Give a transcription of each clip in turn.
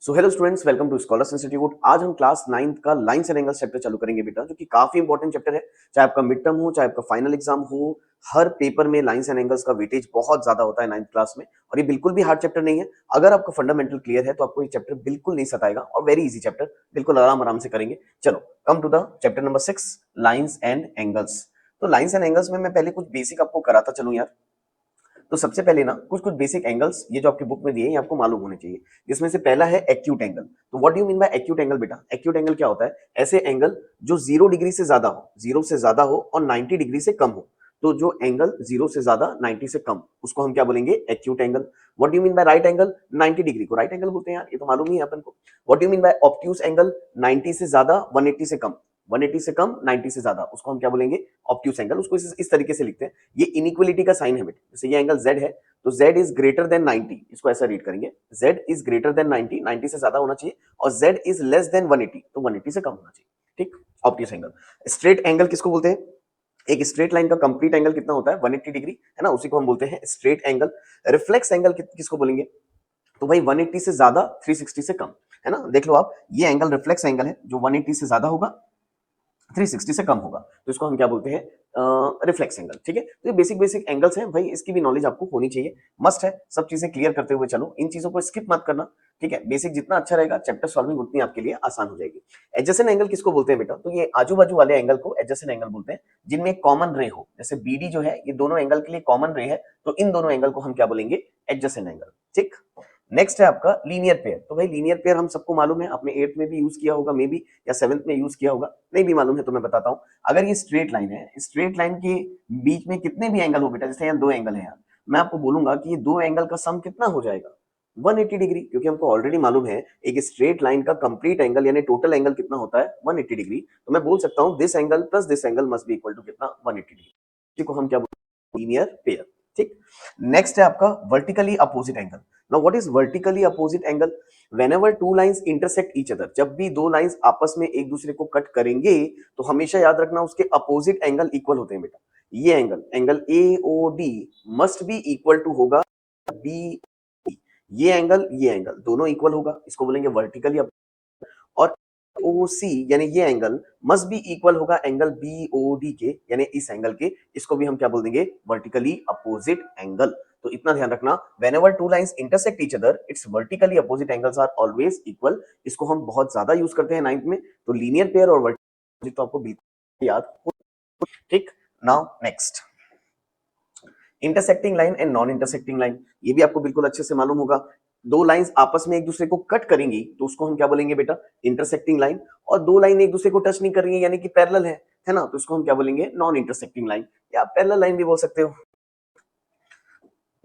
So hello students, welcome to scholars institute. आज हम class 9th का लाइन्स एंड एंगल्स चैप्टर चालू करेंगे बेटा, जो कि काफी इंपॉर्टेंट चैप्टर है। चाहे आपका मिड टर्म हो, चाहे आपका फाइनल एग्जाम हो, हर पेपर में लाइन्स एंड एंगल्स का वेटेज बहुत ज्यादा होता है 9th क्लास में। और ये बिल्कुल भी हार्ड चैप्टर नहीं है। अगर आपका फंडामेंटल क्लियर है तो आपको ये चैप्टर बिल्कुल नहीं सताएगा और वेरी इजी चैप्टर, बिल्कुल आराम आराम से करेंगे। चलो come to the chapter number 6, lines and angles. तो लाइन्स एंड एंगल्स में मैं पहले कुछ बेसिक आपको कराता चलूं यार। तो सबसे पहले ना कुछ कुछ बेसिक एंगल्स ये जो आपकी बुक में दिए हैं ये आपको मालूम होने चाहिए। जिसमें से पहला है एक्यूट एंगल। तो what do you mean by acute angle बेटा? एक्यूट एंगल क्या होता है? ऐसे एंगल जो 0 डिग्री से ज्यादा हो, 0 से ज्यादा हो और 90 डिग्री से कम हो। तो जो एंगल 0 से ज्यादा 90 से कम, उसको हम क्या बोलेंगे? Acute angle. What do you mean by right angle? 90 degree को राइट एंगल बोलते हैं यार, ये तो मालूम ही है अपन को। What do you mean by obtuse angle? 90 से ज्यादा 180 से कम, 180 से कम 90 से ज्यादा, उसको हम क्या बोलेंगे? Obtuse angle. उसको इस तरीके से लिखते हैं, ये इनइक्वालिटी का साइन है बेटा। जैसे ये एंगल Z है तो Z इज ग्रेटर देन 90, इसको ऐसा रीड करेंगे, Z इज ग्रेटर देन 90, 90 से ज्यादा होना चाहिए, और Z इज लेस देन 180, तो 180 से कम होना चाहिए। ठीक, ऑब्ट्यूज एंगल। स्ट्रेट एंगल किसको बोलते हैं? एक स्ट्रेट लाइन का कंप्लीट एंगल कितना होता है? 180 डिग्री, है ना, उसी को हम बोलते हैं स्ट्रेट एंगल। रिफ्लेक्स एंगल किसको बोलेंगे? तो भाई 180 से ज्यादा, 360 से कम, है ना। देख लो आप, ये एंगल रिफ्लेक्स एंगल है, जो 180 से ज्यादा होगा, 360 से कम होगा, तो इसको हम क्या बोलते हैं? Reflex angle. ठीक है, तो ये बेसिक बेसिक एंगल्स हैं भाई, इसकी भी नॉलेज आपको होनी चाहिए, मस्ट है। सब चीजें क्लियर करते हुए चलो, इन चीजों को स्किप मत करना। ठीक है, बेसिक जितना अच्छा रहेगा चैप्टर सॉल्विंग उतनी आपके लिए आसान हो जाएगी। एडजेसेंट एंगल किसको बोलते हैं बेटा? तो ये आजू बाजू वाले एंगल को एडजेसेंट एंगल बोलते हैं, जिनमें कॉमन रे हो। जैसे बीडी जो है, ये दोनों एंगल के लिए कॉमन रे है, तो इन दोनों एंगल को हम क्या बोलेंगे? Adjacent angle. ठीक, नेक्स्ट है आपका लीनियर पेयर। तो भाई लीनियर पेयर हम सबको मालूम है, आपने 8th में भी यूज किया होगा मे बी, या 7th में यूज किया होगा, नहीं भी मालूम है तो मैं बताता हूँ। अगर ये स्ट्रेट लाइन है, स्ट्रेट लाइन के बीच में कितने भी एंगल हो बेटा, जैसे यहाँ 2 एंगल है यार, मैं आपको बोलूंगा कि ये 2 एंगल का सम कितना हो जाएगा? 180 डिग्री, क्योंकि हमको ऑलरेडी मालूम है एक स्ट्रेट लाइन का कंप्लीट एंगल यानी टोटल एंगल कितना होता है? 180 डिग्री। तो मैं बोल सकता हूँ this angle plus this angle must be equal to कितना? 180 डिग्री। इसी को हम क्या बोलते हैं? Linear pair. ठीक, नेक्स्ट है आपका vertically opposite angle. Now what is vertically opposite angle? Whenever two lines intersect each other, जब भी दो लाइंस आपस में एक दूसरे को कट करेंगे तो हमेशा याद रखना उसके अपोजिट एंगल इक्वल होते हैं बेटा। ये angle, angle AOD must be equal to होगा बी। ये एंगल दोनों इक्वल होगा, इसको बोलेंगे वर्टिकली। और OC यानी ये एंगल मस्ट बी इक्वल होगा एंगल BOD के, यानी इस एंगल के, इसको भी हम क्या बोल देंगे? Vertically opposite angle. तो इतना ध्यान रखना, whenever two lines intersect each other its vertically opposite angles are always equal. इसको हम बहुत ज्यादा यूज करते हैं 9th में। तो लीनियर पेयर और वर्टिकल तो आपको बिल्कुल याद हो। ठीक, now next, intersecting line and non intersecting line, ये भी आपको बिल्कुल अच्छे से मालूम होगा। दो लाइंस आपस में एक दूसरे को कट करेंगी तो उसको हम क्या बोलेंगे बेटा? Intersecting line. और दो लाइन एक दूसरे को टच नहीं कर रही है यानी कि पैरेलल है ना, तो इसको हम क्या बोलेंगे? नॉन इंटरसेक्टिंग लाइन, या पैरेलल लाइन भी बोल सकते हो।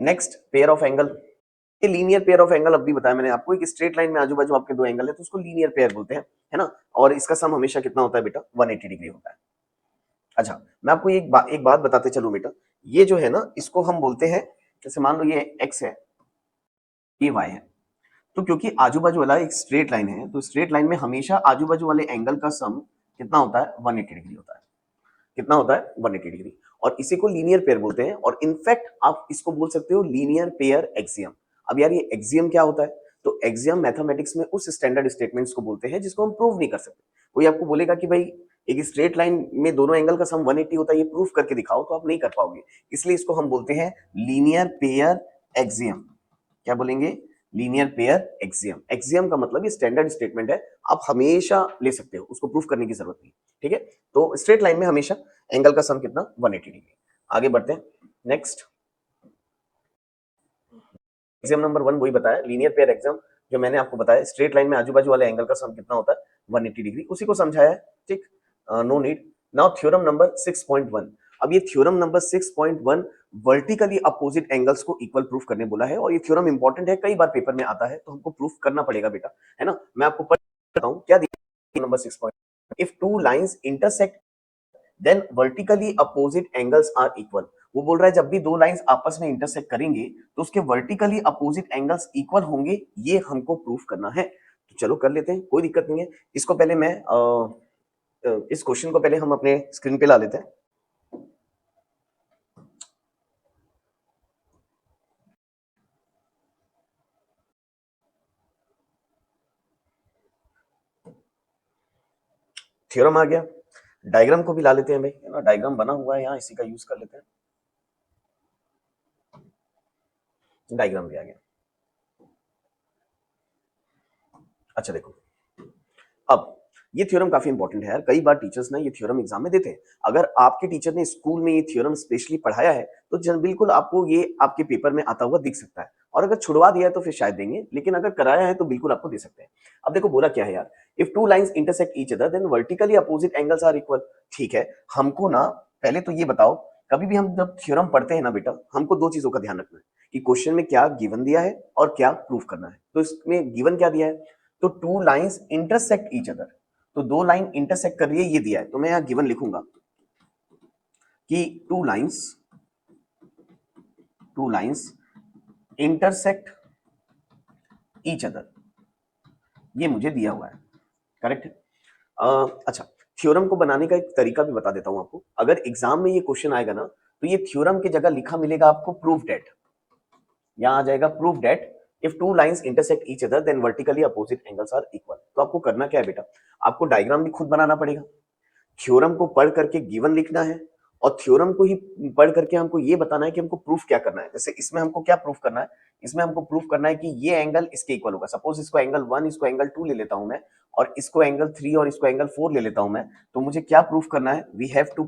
Next, pair of angle. ये लीनियर पेयर ऑफ एंगल अभी बताया मैंने आपको, एक स्ट्रेट लाइन में आजू बाजू आपके दो एंगल है तो उसको लीनियर पेयर बोलते हैं, है ना। और इसका सम हमेशा कितना होता है बेटा? 180 डिग्री होता है। अच्छा, मैं आपको एक बात बताते चलूं बेटा, ये जो है ना, इसको हम बोलते हैं, जैसे मान लो ये एक्स है, ये वाई है, तो क्योंकि आजू बाजू वाला एक स्ट्रेट लाइन है, तो स्ट्रेट लाइन में हमेशा आजू बाजू वाले एंगल का सम कितना होता है? 180 डिग्री होता है। कितना होता है? 180 डिग्री। और इसी को लीनियर पेयर बोलते हैं, और इनफैक्ट आप इसको बोल सकते हो लीनियर पेयर एक्सियम। अब यार ये एक्सियम क्या होता है? तो एक्सियम मैथमेटिक्स में उस स्टैंडर्ड स्टेटमेंट्स को बोलते हैं जिसको हम प्रूव नहीं कर सकते। कोई आपको बोलेगा कि भाई एक स्ट्रेट लाइन में दोनों एंगल का सम 180 होता है, ये प्रूफ करके दिखाओ, तो आप नहीं कर पाओगे। इसलिए इसको हम बोलते हैं लीनियर पेयर एक्सियम। क्या बोलेंगे? Linear pair axiom. एक्सियम का मतलब ये स्टैंडर्ड स्टेटमेंट है, आप हमेशा ले सकते हो, उसको प्रूफ करने की जरूरत नहीं। ठीक है, तो स्ट्रेट लाइन में हमेशा एंगल का सम कितना? 180 डिग्री। आगे बढ़ते हैं, नेक्स्ट एक्सियम नंबर 1 वही बताया, लीनियर पेयर एक्सियम, जो मैंने आपको बताया स्ट्रेट लाइन में आजू बाजू वाले एंगल का सम कितना होता है? 180 डिग्री, उसी को समझाया है। ठीक, no need. Now theorem number 6.1। अब ये theorem number 6.1 vertically opposite angles को इक्वल प्रूफ करने बोला है, और ये थ्योरम इंपॉर्टेंट है, कई बार पेपर में आता है, तो हमको प्रूफ करना पड़ेगा बेटा, है ना। मैं आपको पढ़ता हूं क्या दिया number 6. If two lines intersect then vertically opposite angles are equal. वो बोल रहा है जब भी दो लाइंस आपस में इंटरसेक्ट करेंगे तो उसके वर्टिकली अपोजिट एंगल्स इक्वल होंगे, ये हमको प्रूफ करना है। तो चलो कर लेते हैं, कोई दिक्कत नहीं है। इसको पहले मैं इस क्वेश्चन को पहले हम अपने स्क्रीन पे ला लेते हैं। थ्योरम आ गया, डायग्राम को भी ला लेते हैं भाई, है ना, डायग्राम बना हुआ है यहाँ, इसी का यूज कर लेते हैं, डायग्राम भी आ गया। अच्छा देखो, अब ये थ्योरम काफी इंपॉर्टेंट है यार, कई बार टीचर्स ना ये थ्योरम एग्जाम में देते हैं। अगर आपके टीचर ने स्कूल में ये थ्योरम स्पेशली पढ़ाया है तो बिल्कुल आपको ये आपके पेपर में आता हुआ दिख सकता है, और अगर छुड़वा दिया है तो फिर शायद देंगे, लेकिन अगर कराया है तो बिल्कुल आपको दे सकते हैं। अब देखो बोला क्या है यार, if two lines intersect each other then vertically opposite angles are equal. ठीक है, हमको ना पहले तो ये बताओ, कभी भी हम जब थ्योरम पढ़ते हैं ना बेटा, हमको दो चीजों का ध्यान रखना है कि क्वेश्चन में क्या गिवन दिया है और क्या प्रूफ करना है। तो इसमें गिवन क्या दिया है, तो to lines intersect each other, तो दो लाइन इंटरसेक्ट कर रही है ये दिया है, तो मैं यहां गिवन लिखूंगा कि to lines intersect each other, ये मुझे दिया हुआ है, करेक्ट है। अच्छा, थ्योरम को बनाने का एक तरीका भी बता देता हूं आपको। अगर एग्जाम में ये क्वेश्चन आएगा ना, तो ये थ्योरम की जगह लिखा मिलेगा आपको प्रूफ डेट, यहां आ जाएगा proof that if two lines intersect each other then vertically opposite angles are equal. तो आपको करना क्या है बेटा, आपको डायग्राम भी खुद बनाना पड़ेगा, थ्योरम को पढ़ करके गिवन लिखना है, और थ्योरम को ही पढ़ करके हमको ये बताना है कि हमको प्रूफ क्या करना है। जैसे इसमें हमको क्या प्रूफ करना है, इसमें हमको प्रूफ करना है कि ये एंगल इसके इक्वल होगा। सपोज इसको एंगल 1, इसको एंगल 2 ले लेता हूं मैं, और इसको एंगल 3 और इसको एंगल 4 ले लेता हूं मैं, तो मुझे क्या प्रूफ करना है, we have to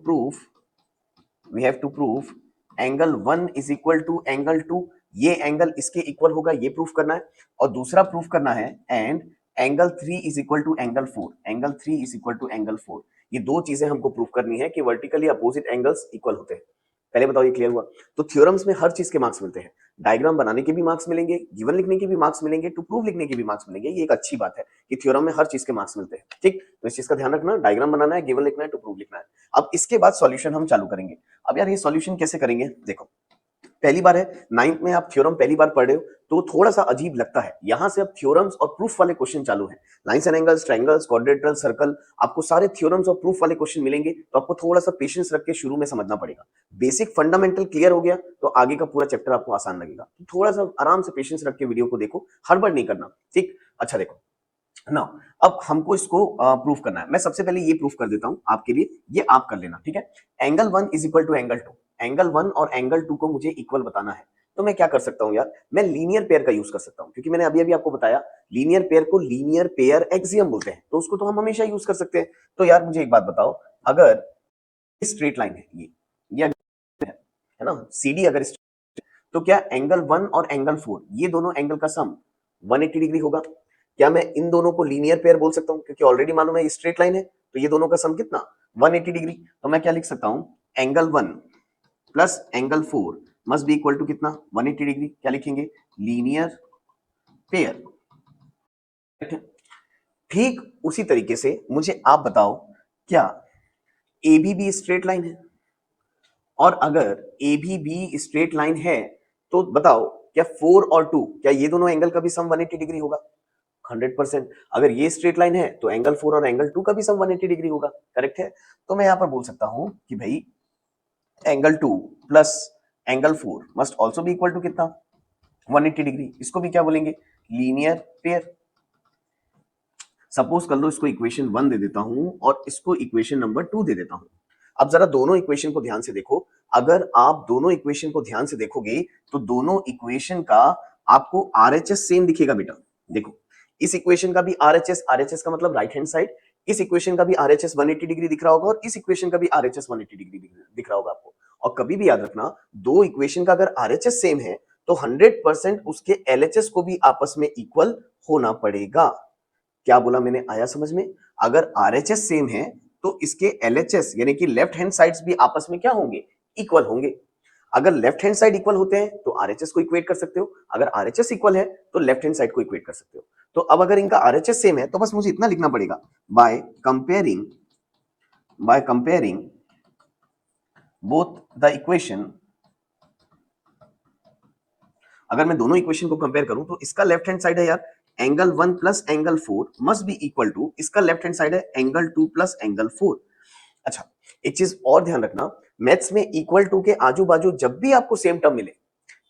proof angle 1 is equal to angle 2, ये एंगल इसके इक्वल होगा, ये प्रूफ करना है। और दूसरा प्रूफ करना है and angle 3 is equal to angle 4, angle 3 is equal to angle 4। ये दो चीजें हमको प्रूफ करनी है कि वर्टिकली अपोजिट एंगल्स इक्वल होते हैं। पहले बताओ ये क्लियर हुआ। तो थ्योरम्स में हर चीज के मार्क्स मिलते हैं, डायग्राम बनाने के भी मार्क्स मिलेंगे, गिवन लिखने के भी मार्क्स मिलेंगे, टू प्रूव लिखने के भी मार्क्स मिलेंगे। ये एक अच्छी बात है कि थ्योरम में हर चीज के मार्क्स मिलते हैं। ठीक, तो इस चीज का ध्यान रखना, डायग्राम बनाना है, गिवन लिखना है, टू प्रूव लिखना है। अब इसके बाद सॉल्यूशन हम चालू करेंगे। अब यार ये सॉल्यूशन कैसे करेंगे, देखो पहली बार है, नाइन्थ में आप थ्योरम पहली बार पढ़ रहे हो तो थोड़ा सा अजीब लगता है। यहां से अब थ्योरम्स और प्रूफ वाले क्वेश्चन चालू हैं, lines and angles, triangles, quadrilateral, circle, आपको सारे थ्योरम्स और प्रूफ वाले क्वेश्चन मिलेंगे। तो आपको थोड़ा सा पेशेंस रख के शुरू में समझना पड़ेगा। बेसिक फंडामेंटल क्लियर हो गया तो आगे का पूरा चैप्टर आपको आसान लगेगा। तो थोड़ा सा आराम से पेशेंस रख के वीडियो को देखो, हड़बड़ नहीं करना, ठीक। अच्छा देखो ना, अब हमको इसको प्रूफ करना है। मैं सबसे पहले ये प्रूफ कर देता हूं आपके लिए, ये आप कर लेना, ठीक है। Angle 1 is equal to angle 2, angle 1 और एंगल 2 को मुझे इक्वल बताना है। तो मैं क्या कर सकता हूं यार, मैं लीनियर पेयर का यूज कर सकता हूं, क्योंकि मैंने अभी अभी आपको बताया लीनियर पेयर को लीनियर पेयर एक्सियम बोलते हैं, तो उसको तो हम हमेशा यूज कर सकते हैं। तो यार मुझे एक बात बताओ, अगर स्ट्रेट लाइन है ये है ना, सीडी अगर तो क्या एंगल 1 और एंगल 4 ये दोनों एंगल का सम 180 डिग्री होगा। क्या मैं इन दोनों को लीनियर पेयर बोल सकता हूं, क्योंकि ऑलरेडी मालूम है ये स्ट्रेट लाइन है, तो ये दोनों का सम कितना 180 डिग्री। तो मैं क्या लिख सकता हूं, angle 1 plus angle 4 must be equal to कितना 180 डिग्री। क्या लिखेंगे, लीनियर पेयर। ठीक उसी तरीके से मुझे आप बताओ, क्या ए भी स्ट्रेट लाइन है, और अगर ए भी स्ट्रेट लाइन है तो बताओ क्या 4 और 2 क्या ये दोनों एंगल का भी सम 180 डिग्री होगा। 100%। अगर ये स्ट्रेट लाइन है तो एंगल 4 और एंगल 2 का भी सम 180 डिग्री होगा, करेक्ट है। तो मैं यहां पर बोल सकता हूं कि भाई angle 2 plus angle 4 must also भी इक्वल टू कितना 180 डिग्री। इसको भी क्या बोलेंगे, लीनियर पेयर। सपोज कर लो इसको इक्वेशन 1 दे देता हूं और इसको इक्वेशन नंबर 2 दे देता हूं। अब जरा दोनों इक्वेशन को ध्यान से देखो, अगर आप दोनों इक्वेशन को ध्यान से देखोगे तो दोनों इक्वेशन का आपको आरएचएस सेम दिखेगा बेटा। देखो इस इक्वेशन का भी आरएचएस, आरएचएस का मतलब राइट हैंड साइड, इस इक्वेशन का भी आरएचएस 180 डिग्री दिख रहा होगा और इस इक्वेशन का भी आरएचएस 180 डिग्री दिख रहा होगा आपको। और कभी भी याद रखना, दो इक्वेशन का अगर आरएचएस सेम है तो 100% उसके एलएचएस को भी आपस में इक्वल होना पड़ेगा। क्या बोला मैंने, आया समझ में। अगर आरएचएस सेम है तो इसके एलएचएस यानी कि लेफ्ट हैंड साइड्स भी आपस में क्या होंगे, इक्वल होंगे। अगर लेफ्ट हैंड साइड इक्वल होते हैं तो आरएचएस को इक्वेट कर सकते हो, अगर आरएचएस इक्वल है तो लेफ्ट हैंड साइड को इक्वेट कर सकते हो। तो अब अगर इनका आरएचएस सेम है तो बस मुझे इतना लिखना पड़ेगा, by comparing both the equation. अगर मैं दोनों इक्वेशन को कंपेयर करूं तो इसका लेफ्ट हैंड साइड है यार angle 1 plus angle 4 must be equal to, इसका लेफ्ट हैंड साइड है एंगल 2 प्लस एंगल 4। अच्छा एक चीज और ध्यान रखना, मैथ्स में इक्वल टू के आजू बाजू जब भी आपको सेम टर्म मिले,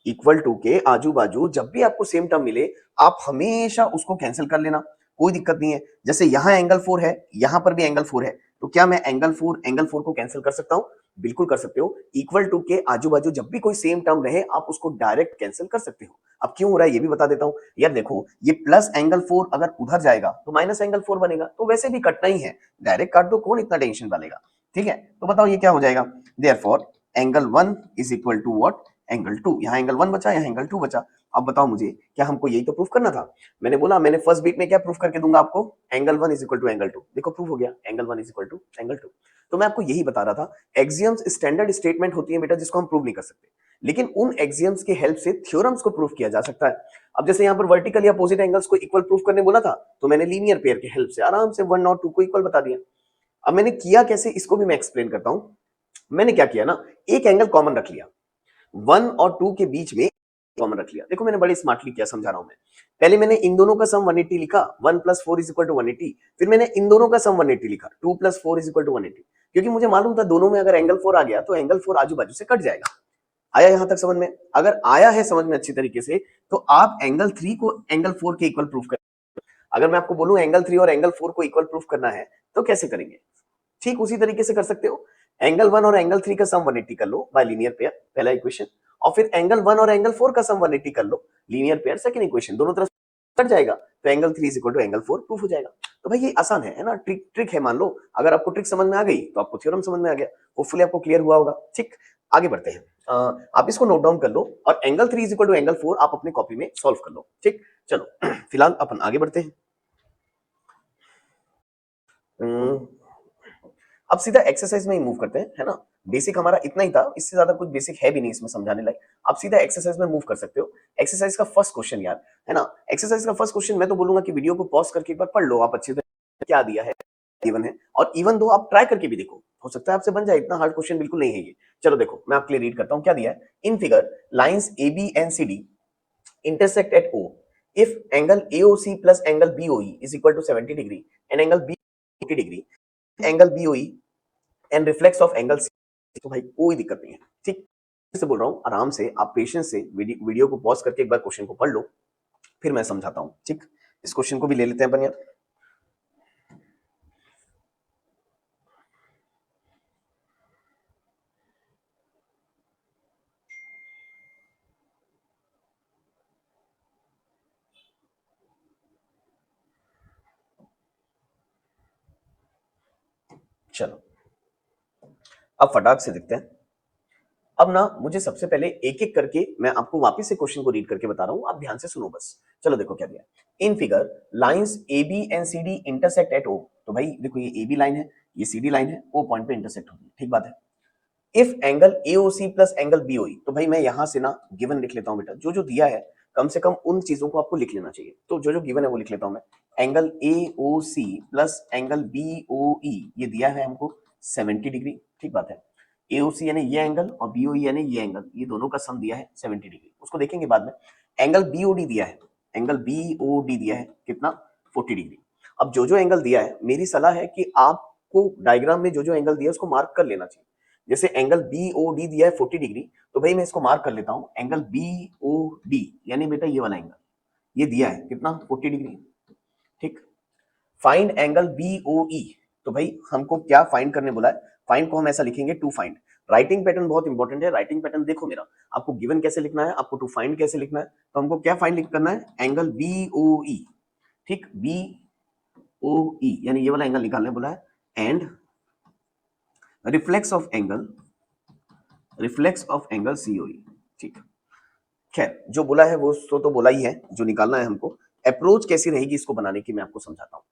इक्वल टू के आजू बाजू जब भी आपको सेम टर्म मिले, आप हमेशा उसको कैंसिल कर लेना। कोई दिक्कत नहीं है। जैसे यहाँ एंगल 4 है, यहाँ पर भी एंगल 4 है, तो क्या मैं एंगल 4 को कैंसिल कर सकता हूँ? बिल्कुल कर सकते हो। इक्वल टू के आजू-बाजू जब भी कोई सेम टर्म रहे, आप उसको डायरेक्ट कैंसिल कर सकते हो। अब क्यों हो रहा है ये भी बता देता हूँ। यार देखो, ये प्लस एंगल 4 अगर उधर जाएगा तो माइनस एंगल 4 बनेगा, तो वैसे भी कटना ही है, डायरेक्ट काट दो, कौन इतना टेंशन डालेगा। ठीक है, तो बताओ ये क्या हो जाएगा। Therefore angle 1 is equal to what, angle 2। यहाँ एंगल 1 बचा, यहाँ एंगल 2 बचा। अब बताओ मुझे, क्या हमको यही तो प्रूफ करना था? मैंने बोला, मैंने फर्स्ट बीट में क्या प्रूफ करके दूंगा आपको, angle 1 is equal to angle 2। देखो प्रूफ हो गया, angle 1 is equal to angle 2। तो मैं आपको यही बता रहा था, एक्सियम्स स्टैंडर्ड स्टेटमेंट होती है बेटा, जिसको हम प्रूव नहीं कर सकते, लेकिन उन एक्सियम्स के हेल्प से थ्योरम्स को प्रूव किया जा सकता है। अब जैसे यहाँ पर वर्टिकल या अपोजिट एंगल्स को इक्वल प्रूफ करने बोला था, तो मैंने लीनियर पेयर के हेल्प से आराम से 1 और 2 को इक्वल बता दिया। अब मैंने किया कैसे, इसको भी मैं एक्सप्लेन करता हूं। मैंने क्या किया ना, एक एंगल कॉमन रख लिया, 1 और 2 के बीच में कॉमन रख लिया। देखो मैंने बड़े स्मार्टली किया, समझा रहा हूं मैं। पहले मैंने इन दोनों का सम 180 लिखा, 1 प्लस 4 इज इक्वल टू 180। फिर मैंने इन दोनों का सम 180 लिखा, 2 प्लस 4 इज इक्वल टू 180, क्योंकि मुझे मालूम था दोनों में अगर एंगल 4 आ गया तो एंगल 4 आजू बाजू से कट जाएगा। आया यहां तक समझ में? अगर आया है समझ में अच्छी तरीके से, तो आप एंगल 3 को एंगल 4 के इक्वल प्रूफ कर। अगर मैं आपको बोलूं एंगल 3 और एंगल 4 को इक्वल प्रूफ करना है, तो कैसे करेंगे? ठीक उसी तरीके से कर सकते हो। एंगल 1 और एंगल 3 का सम 180 कर लो बाय लीनियर पेयर, पहला इक्वेशन। और फिर एंगल 1 और एंगल 4 का सम 180 कर लो, लीनियर पेयर, सेकंड इक्वेशन। दोनों तरफ कट जाएगा, तो angle 3 is equal to angle 4 proof हो जाएगा। तो भाई ये आसान है ना, ट्रिक है। मान लो अगर आपको ट्रिक समझ में आ गई, तो आपको थ्योरम समझ में आ गया। होपफुली आपको क्लियर हुआ होगा। ठीक, आगे बढ़ते हैं। आप इसको नोट डाउन कर लो, और angle 3 is equal to angle 4 आप अपने कॉपी में सॉल्व कर लो। ठीक, चलो फिलहाल अपन आगे बढ़ते हैं। अब सीधा एक्सरसाइज में ही मूव करते हैं, है ना। बेसिक हमारा इतना ही था, इससे ज्यादा कुछ बेसिक है भी नहीं इसमें समझाने लायक। आप सीधा एक्सरसाइज में मूव कर सकते हो। एक्सरसाइज का फर्स्ट क्वेश्चन यार, है ना। एक्सरसाइज का फर्स्ट क्वेश्चन मैं तो बोलूंगा कि वीडियो को पॉज करके एक बार पढ़ लो आप अच्छे से, क्या दिया है, गिवन है। और इवन दो आप ट्राई करके भी देखो, हो सकता है आपसे बन जाए। इतना हार्ड क्वेश्चन बिल्कुल नहीं है ये। चलो देखो, मैं आपके लिए रीड करता हूँ क्या दिया है। In figure lines A B and C D intersect at O if angle AOC plus angle BOE is equal to 70 degree and angle B 80 degree, angle BOE and reflex of angle C। तो भाई कोई दिक्कत नहीं है। ठीक से बोल रहा हूँ, आराम से आप पेशेंस से वीडियो को पॉज करके एक बार क्वेश्चन को पढ़ लो, फिर मैं समझाता हूँ। ठीक, इस क्वेश्चन को भी ले लेते हैं अपन यार। चलो अब फटाक से देखते हैं। अब ना मुझे सबसे पहले एक एक करके मैं आपको वापस से क्वेश्चन को रीड करके बता रहा हूं, आप ध्यान से सुनो बस। चलो देखो क्या दिया। In figure lines A B and C D intersect at O. तो भाई देखो, ये ए बी लाइन है, ये सी डी लाइन है, ओ पॉइंट पे इंटरसेक्ट होगी। ठीक बात है। If angle AOC plus angle BOE, तो भाई मैं यहां से ना गिवन लिख लेता हूं बेटा। जो जो दिया है कम से कम उन चीजों को आपको लिख लेना चाहिए। तो जो जो गिवन है वो लिख लेता हूं मैं। Angle AOC plus angle BOE ये दिया है हमको 70 डिग्री। ठीक बात है। एओसी यानी ये एंगल और बीओई यानी ये एंगल, ये दोनों का सम दिया है 70 डिग्री। उसको देखेंगे बाद में। एंगल बीओडी दिया है, एंगल बीओडी दिया है कितना, 40 डिग्री। अब जो जो एंगल दिया है, मेरी सलाह है कि आपको डायग्राम में जो जो एंगल दिया है उसको मार्क कर लेना चाहिए। जैसे एंगल बीओडी दिया है 40 डिग्री, तो भाई मैं इसको मार्क कर लेता हूं। एंगल बीओडी यानी बेटा ये वाला एंगल, ये दिया है कितना, 40 डिग्री। ठीक, फाइंड एंगल बीओई। तो भाई हमको क्या फाइंड करने बोला है? फाइंड को हम ऐसा लिखेंगे, टू फाइंड। राइटिंग पैटर्न बहुत इंपॉर्टेंट है। राइटिंग पैटर्न देखो मेरा, आपको गिवन कैसे लिखना है, आपको टू फाइंड कैसे लिखना है। तो हमको क्या फाइंड करना है, एंगल बीओई। ठीक, बीओई यानी ये वाला एंगल निकालने बोला है। And reflex of angle, reflex of angle COE. ठीक, खैर जो बोला है वो तो बोला ही है, जो निकालना है हमको। अप्रोच कैसी रहेगी इसको बनाने की मैं आपको समझाता हूं।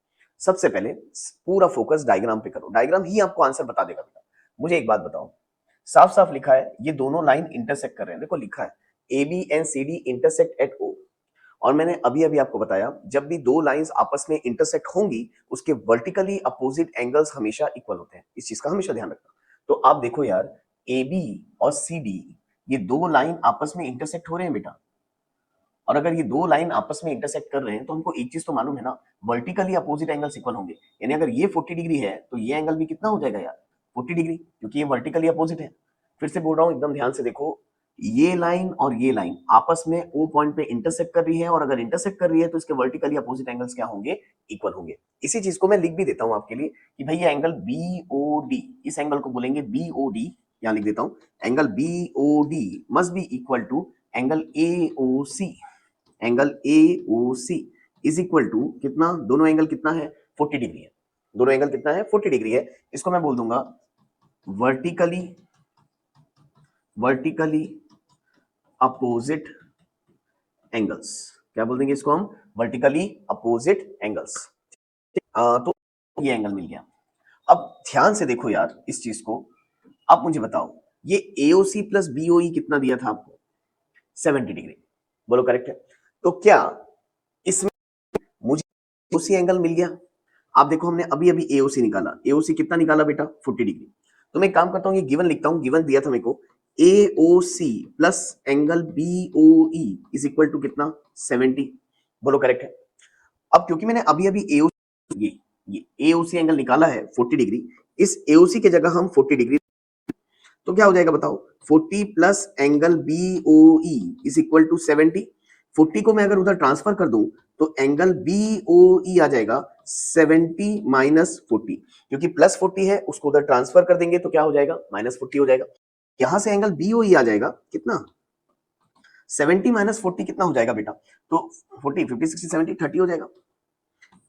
सबसे पहले पूरा फोकस डायग्राम पे करो, डायग्राम ही आपको आंसर बता देगा बेटा। मुझे एक बात बताओ, साफ साफ लिखा है ये दोनों लाइन इंटरसेक्ट कर रहे हैं। देखो लिखा है A B and C D intersect at O. और मैंने अभी अभी आपको बताया, जब भी दो लाइंस आपस में इंटरसेक्ट होंगी, उसके वर्टिकली अपोजिट एंगल्स हमेशा इक्वल होते हैं। इस चीज का हमेशा ध्यान रखना। तो आप देखो यार, ए बी और सी डी ये दो लाइन आपस में इंटरसेक्ट हो रहे हैं बेटा। और अगर ये दो लाइन आपस में इंटरसेक्ट कर रहे हैं, तो हमको एक चीज तो मालूम है ना, वर्टिकली अपोजिट एंगल्स इक्वल होंगे। यानी अगर ये 40 डिग्री है, तो ये एंगल भी कितना हो जाएगा यार, 40 डिग्री, क्योंकि ये वर्टिकली अपोजिट है। फिर से बोल रहा हूं, एकदम ध्यान से देखो। ये लाइन और ये लाइन आपस में ओ पॉइंट पे इंटरसेक्ट कर रही है, और अगर इंटरसेक्ट कर रही है तो इसके वर्टिकली अपोजिट एंगल्स क्या होंगे, इक्वल होंगे। इसी चीज को मैं लिख भी देता हूं आपके लिए कि भाई ये एंगल बीओडी, इस एंगल को बोलेंगे बीओडी, यहां लिख देता हूं, angle BOD must be equal to angle AOC, angle AOC is equal to कितना, दोनों एंगल कितना है, 40 डिग्री है, दोनों एंगल कितना है, 40 डिग्री है। इसको मैं बोल दूंगा वर्टिकली, वर्टिकली अपोजिट एंगल्स, क्या बोल देंगे इसको हम, वर्टिकली अपोजिट एंगल्स। तो ये एंगल मिल गया। अब ध्यान से देखो यार इस चीज को, अब मुझे बताओ ये एओसी प्लस बीओई कितना दिया था आपको, 70 डिग्री, बोलो करेक्ट है। तो क्या इसमें मुझे एओसी एंगल मिल गया। आप देखो हमने अभी अभी एओसी निकाला, एओसी कितना निकाला बेटा, 40 डिग्री। तो मैं काम करता हूं, ये गिवन लिखता हूं, गिवन दिया था मेरे को AOC plus angle BOE is equal to कितना, 70, बोलो करेक्ट है। अब क्योंकि मैंने अभी अभी एओसी, ये एओसी एंगल निकाला है 40 डिग्री, इस एओसी की जगह हम 40 डिग्री, तो क्या हो जाएगा बताओ, 40 plus angle BOE is equal to 70। 40 को मैं अगर उधर ट्रांसफर कर दूं तो एंगल बीओई आ जाएगा 70 माइनस 40, क्योंकि प्लस 40 है उसको उधर ट्रांसफर कर देंगे तो क्या हो जाएगा, माइनस 40 हो जाएगा। यहां से एंगल बीओई आ जाएगा कितना, 70 माइनस 40 कितना हो जाएगा बेटा, तो 40 50 60 70 30 हो जाएगा।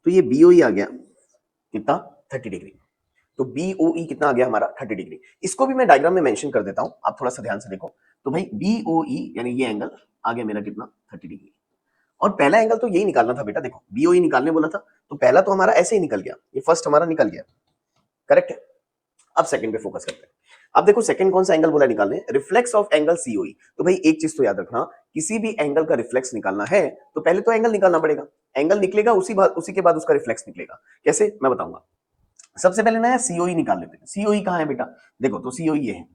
तो ये बीओई आ गया कितना, 30 डिग्री। तो बीओई कितना आ गया हमारा, 30 डिग्री। इसको भी मैं डायग्राम में मेंशन कर देता हूं, आप थोड़ा सा ध्यान से देखो। तो भाई बीओई यानी ये एंगल आ गया मेरा कितना, 30 डिग्री। और पहला एंगल तो यही निकालना था बेटा, देखो बीओई निकालने बोला था तो पहला तो हमारा ऐसे ही निकल गया, ये फर्स्ट हमारा निकल गया, करेक्ट है। अब सेकंड पे फोकस करते हैं। अब देखो सेकंड कौन सा एंगल बोला निकालने, रिफ्लेक्स ऑफ एंगल सीओई। तो भाई एक चीज तो याद रखना, किसी भी एंगल का रिफ्लेक्स निकालना है तो पहले तो एंगल निकालना पड़ेगा, एंगल निकलेगा उसी के बाद उसका रिफ्लेक्स निकलेगा। कैसे मैं बताऊंगा। सबसे पहले ना सीओई निकाल लेते हैं। सीओई कहां है बेटा, देखो तो सीओई ये है,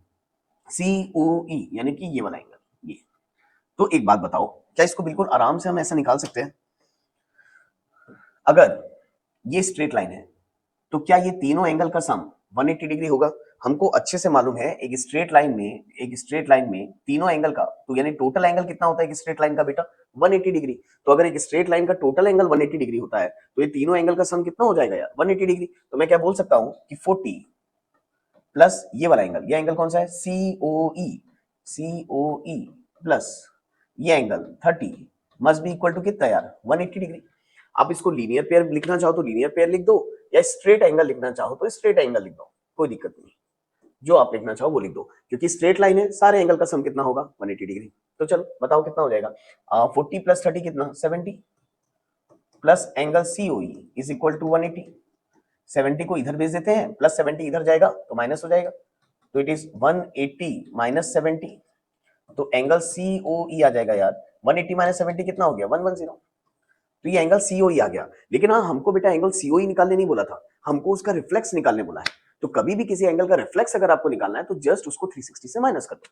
सीओई यानी कि ये वाला एंगल ये। तो एक बात बताओ, क्या इसको बिल्कुल आराम से हम ऐसा निकाल सकते हैं, अगर ये स्ट्रेट लाइन है तो क्या ये तीनों एंगल का सम 180 डिग्री होगा। हमको अच्छे से मालूम है एक स्ट्रेट लाइन में, एक स्ट्रेट लाइन में तीनों एंगल का, तो यानी टोटल एंगल कितना होता है एक स्ट्रेट लाइन का बेटा, 180 डिग्री। तो अगर एक स्ट्रेट लाइन का टोटल एंगल 180 डिग्री होता है तो ये तीनों एंगल का सम कितना हो जाएगा यार, 180 डिग्री। तो मैं क्या बोल सकता हूं कि 40 प्लस ये वाला एंगल, ये एंगल कौन सा है, सीओई, सीओई प्लस ये angle 30 must be equal to कितना यार, 180 डिग्री। आप इसको लीनियर पेयर लिखना चाहो तो लीनियर पेयर लिख दो, या स्ट्रेट एंगल लिखना चाहो तो स्ट्रेट एंगल लिख दो, कोई दिक्कत नहीं, जो आप लिखना चाहो वो लिख दो, क्योंकि स्ट्रेट लाइन है, सारे एंगल का सम कितना होगा, 180 डिग्री। तो चलो बताओ कितना हो जाएगा, 40 प्लस 30 कितना, 70 plus angle COE is equal to 180। 70 को इधर भेज देते हैं, प्लस 70 इधर जाएगा तो माइनस हो जाएगा, तो इट इज 180 माइनस 70, तो एंगल सीओई आ जाएगा यार, 180 माइनस 70 कितना हो गया, 110। तो ये एंगल सीओई आ गया। लेकिन हाँ हमको बेटा एंगल सीओई निकालने नहीं बोला था, हमको उसका रिफ्लेक्स निकालने बोला है। तो कभी भी किसी एंगल का रिफ्लेक्स अगर आपको निकालना है तो जस्ट उसको 360 से माइनस कर दो।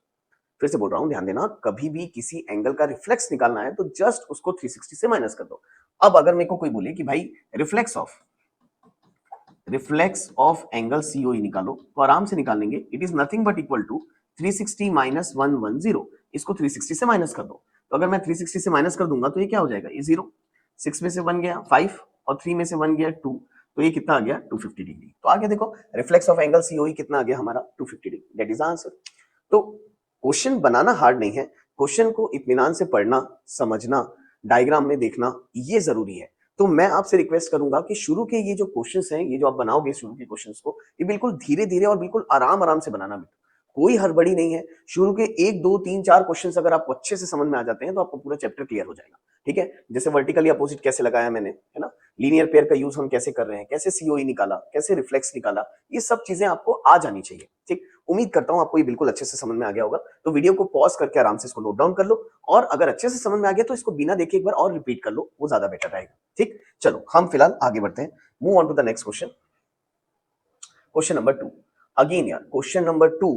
फिर से बोल रहा हूं ध्यान देना, कभी भी किसी एंगल का रिफ्लेक्स निकालना है तो जस्ट उसको 360 से माइनस कर दो। अब अगर मेरे को कोई बोले कि भाई रिफ्लेक्स ऑफ एंगल सीओई निकालो, तो आराम से निकाल लेंगे, it is nothing but equal to 360 minus 110। इसको 360 से माइनस कर दो, तो अगर मैं 360 से माइनस कर दूंगा तो ये क्या हो जाएगा, ये 0, 6 में से 1 गया 5 और 3 में से 1 गया 2, तो ये कितना आ गया 250 डिग्री। तो आगे देखो रिफ्लेक्स ऑफ एंगल सीओई कितना आ गया हमारा 250 डिग्री, दैट इज आंसर। तो क्वेश्चन बनाना हार्ड नहीं है, क्वेश्चन को इत्मीनान से पढ़ना, समझना, डायग्राम में देखना ये जरूरी है। तो मैं आपसे रिक्वेस्ट करूंगा कि शुरू के ये जो क्वेश्चंस हैं, ये जो आप बनाओगे शुरू के क्वेश्चंस को, ये बिल्कुल धीरे धीरे और बिल्कुल आराम आराम से बनाना बेटा, कोई हड़बड़ी नहीं है। शुरू के 1 2 3 4 क्वेश्चंस अगर आपको अच्छे से समझ में आ जाते हैं तो आपको पूरा चैप्टर क्लियर हो जाएगा। ठीक है, जैसे वर्टिकली अपोजिट कैसे लगाया मैंने, है ना, लीनियर पेयर का यूज हम कैसे कर रहे हैं, कैसे सीओई निकाला, कैसे रिफ्लेक्स निकाला, ये सब चीजें आपको आ जानी चाहिए। ठीक, उम्मीद करता हूं आपको ये बिल्कुल अच्छे से समझ में आ गया होगा। तो वीडियो को पॉज करके आराम से इसको नोट डाउन कर लो, और अगर अच्छे से समझ में आ गया तो इसको बिना देखे एक बार और रिपीट कर लो, वो ज्यादा बेटर रहेगा। ठीक, चलो हम फिलहाल आगे बढ़ते हैं, move on to the next question. Question number 2, again यार क्वेश्चन नंबर 2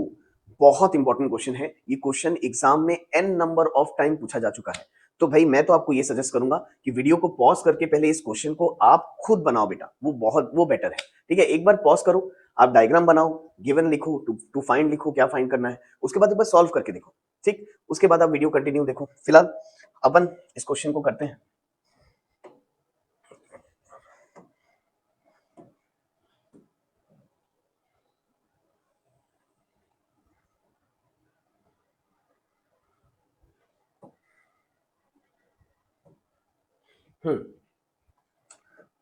बहुत इंपॉर्टेंट क्वेश्चन है। ये क्वेश्चन एग्जाम में n नंबर ऑफ टाइम पूछा जा चुका है। तो भाई मैं तो आपको ये सजेस्ट करूंगा कि वीडियो को पॉज करके पहले इस क्वेश्चन को आप खुद बनाओ बेटा, वो बेटर है। ठीक है, एक बार पॉज करो, आप डायग्राम बनाओ, गिवन लिखो, टू फाइंड लिखो, क्या फाइंड करना है, उसके बाद एक बार सॉल्व करके देखो। ठीक, उसके बाद आप वीडियो कंटिन्यू देखो। फिलहाल अपन इस क्वेश्चन को करते हैं।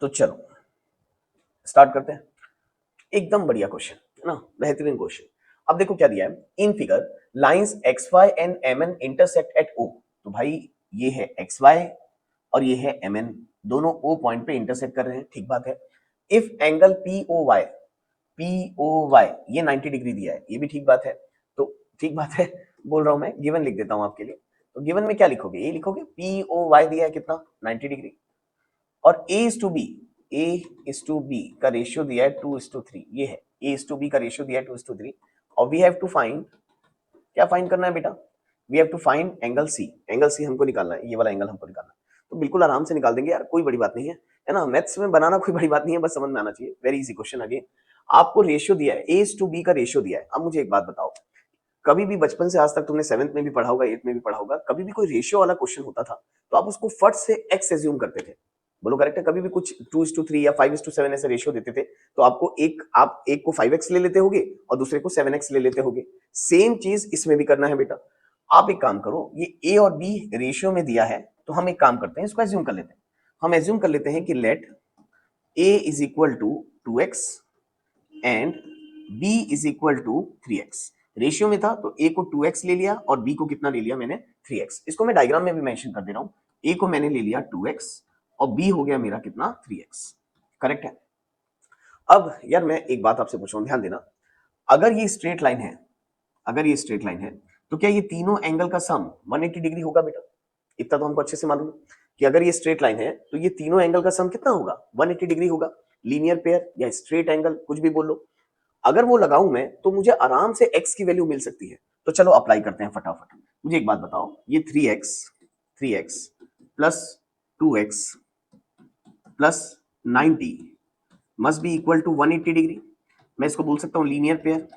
तो चलो स्टार्ट करते हैं। एकदम बढ़िया क्वेश्चन है ना, बेहतरीन क्वेश्चन। अब देखो क्या दिया है in figure, lines X Y and M N intersect at O. तो भाई ये है एक्स वाई और ये है एम एन, दोनों ओ पॉइंट पे इंटरसेक्ट कर रहे हैं, ठीक बात है। If angle P O Y ये 90 डिग्री दिया है, ये भी ठीक बात है। तो ठीक बात है, बोल रहा हूं मैं, गिवन लिख देता हूं आपके लिए। तो गिवन में क्या लिखोगे, ये लिखोगे पी ओ वाई दिया है कितना 90 डिग्री, और ए इज टू बी का रेशियो दिया है 2:3, ये है ए इज टू बी का रेशियो दिया है 2:3, और वी हैव टू फाइंड, क्या फाइंड करना है बेटा, we have to find angle C. Angle C हमको निकालना है, ये वाला एंगल हमको निकालना है। तो बिल्कुल आराम से निकाल देंगे यार, कोई बड़ी बात नहीं है ना, मैथ्स में बनाना कोई बड़ी बात नहीं है, बस समझ में आना चाहिए। Very easy question. अगेन आपको रेशियो दिया है, ए इज टू बी का रेशियो दिया है। अब मुझे एक बात बताओ, कभी भी बचपन से आज तक तुमने 7th में भी पढ़ा होगा, 8th में भी पढ़ा होगा, कभी भी कोई रेशियो वाला क्वेश्चन होता था तो आप उसको फट से एक्स एज्यूम करते थे, बोलो करेक्ट है। कभी भी कुछ 2:3 या 5:7 ऐसे रेशियो देते थे तो आप एक को 5x ले लेते होगे और दूसरे को 7x ले लेते होगे। सेम चीज इसमें भी करना है बेटा। आप एक काम करो, ये ए और बी रेशियो में दिया है, तो हम एक काम करते हैं, इसको एज्यूम कर लेते हैं। हम एज्यूम कर लेते हैं कि let A is equal to 2x and b is equal to 3x। Ratio में था तो a को 2x ले लिया और b को कितना ले लिया मैंने 3x। इसको मैं डायग्राम में भी मेंशन कर दे रहा हूं, a को मैंने ले लिया 2x और b हो गया मेरा कितना 3x। करेक्ट है। अब यार मैं एक बात आपसे पूछ रहा हूं, ध्यान देना, अगर ये स्ट्रेट लाइन है, अगर ये स्ट्रेट लाइन है तो क्या ये तीनों एंगल का सम 180 डिग्री होगा बेटा? इतना तो हमको अच्छे से मालूम है कि अगर ये स्ट्रेट लाइन है तो ये तीनों एंगल का सम कितना होगा 180 डिग्री होगा। लीनियर पेयर या स्ट्रेट एंगल कुछ भी बोल लो, अगर वो लगाऊं मैं तो मुझे आराम से x की वैल्यू मिल सकती है। तो चलो अप्लाई करते हैं फटाफट। मुझे एक बात बताओ, ये 3x plus 2x plus 90 must be equal to 180 degree. मैं इसको बोल सकता हूं लीनियर पेयर,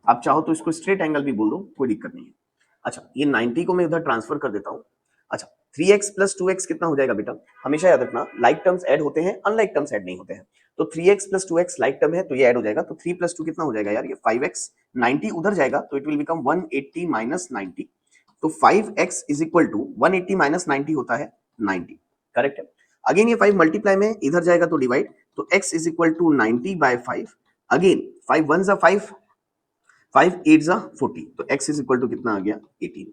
आप चाहो तो इसको स्ट्रेट एंगल भी बोल दो, कोई दिक्कत नहीं है। अच्छा ये 90 को मैं इधर ट्रांसफर कर देता हूं। अच्छा 3x प्लस 2x कितना हो जाएगा बेटा? हमेशा याद रखना, लाइक टर्म्स ऐड होते हैं, अनलाइक टर्म्स ऐड नहीं होते हैं। तो 3x plus 2x like term है तो ये ऐड हो जाएगा, तो 3 प्लस 2 कितना हो जाएगा यार, ये 5x। 90 उधर जाएगा तो इट विल बिकम 180 माइनस 90। तो 5x is equal to 180 minus 90 होता है 90। करेक्ट है। अगेन ये 5 मल्टीप्लाई में इधर जाएगा तो डिवाइड, तो x is equal to 90 by 5। Again 5 1 जा 5, 5 8 जा 40, तो x इज इक्वल टू कितना आ गया 18।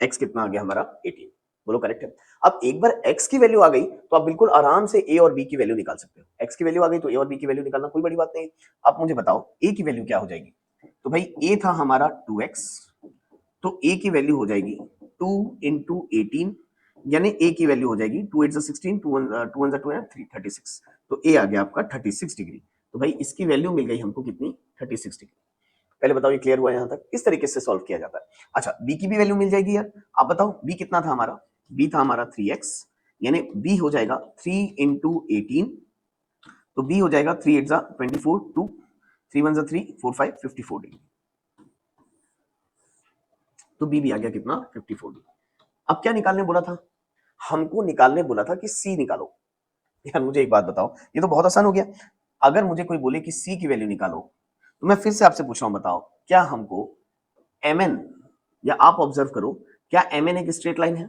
x कितना आ गया हमारा 18, बोलो करेक्ट है। अब एक बार x की वैल्यू आ गई तो आप बिल्कुल आराम से a और b की वैल्यू निकाल सकते हो। x की वैल्यू आ गई तो a और b की वैल्यू निकालना कोई बड़ी बात नहीं है। आप मुझे बताओ a की वैल्यू क्या हो जाएगी? तो भाई a था हमारा 2x, तो a की वैल्यू हो जाएगी 2 इंटू 18, यानी a की वैल्यू हो जाएगी 2 8 16, 2 1 2 3 36। तो a आ गया आपका 36 डिग्री। तो भाई इसकी वैल्यू मिल गई हमको कितनी 36 डिग्री। पहले बताओ ये क्लियर हुआ यहां तक? इस तरीके से सॉल्व किया जाता है। अच्छा b की भी वैल्यू मिल जाएगी यार, आप बताओ b कितना था हमारा? b था हमारा 3x, यानी b हो जाएगा 3 इंटू 18, तो b हो जाएगा 3 8 जा 24, 2 3 1 जा 3 4 5 54 डिग्री। तो b भी आ गया कितना 54 डिग्री। अब क्या निकालने बोला था? हमको निकालने बोला था कि c निकालो। यार मुझे एक बात बताओ, ये तो बहुत आसान हो गया। अगर मुझे कोई बोले कि c की वैल्यू निकालो, तो मैं फिर से आपसे पूछ रहा हूं, बताओ क्या हमको mn, या आप ऑब्जर्व करो, क्या mn एक स्ट्रेट लाइन है?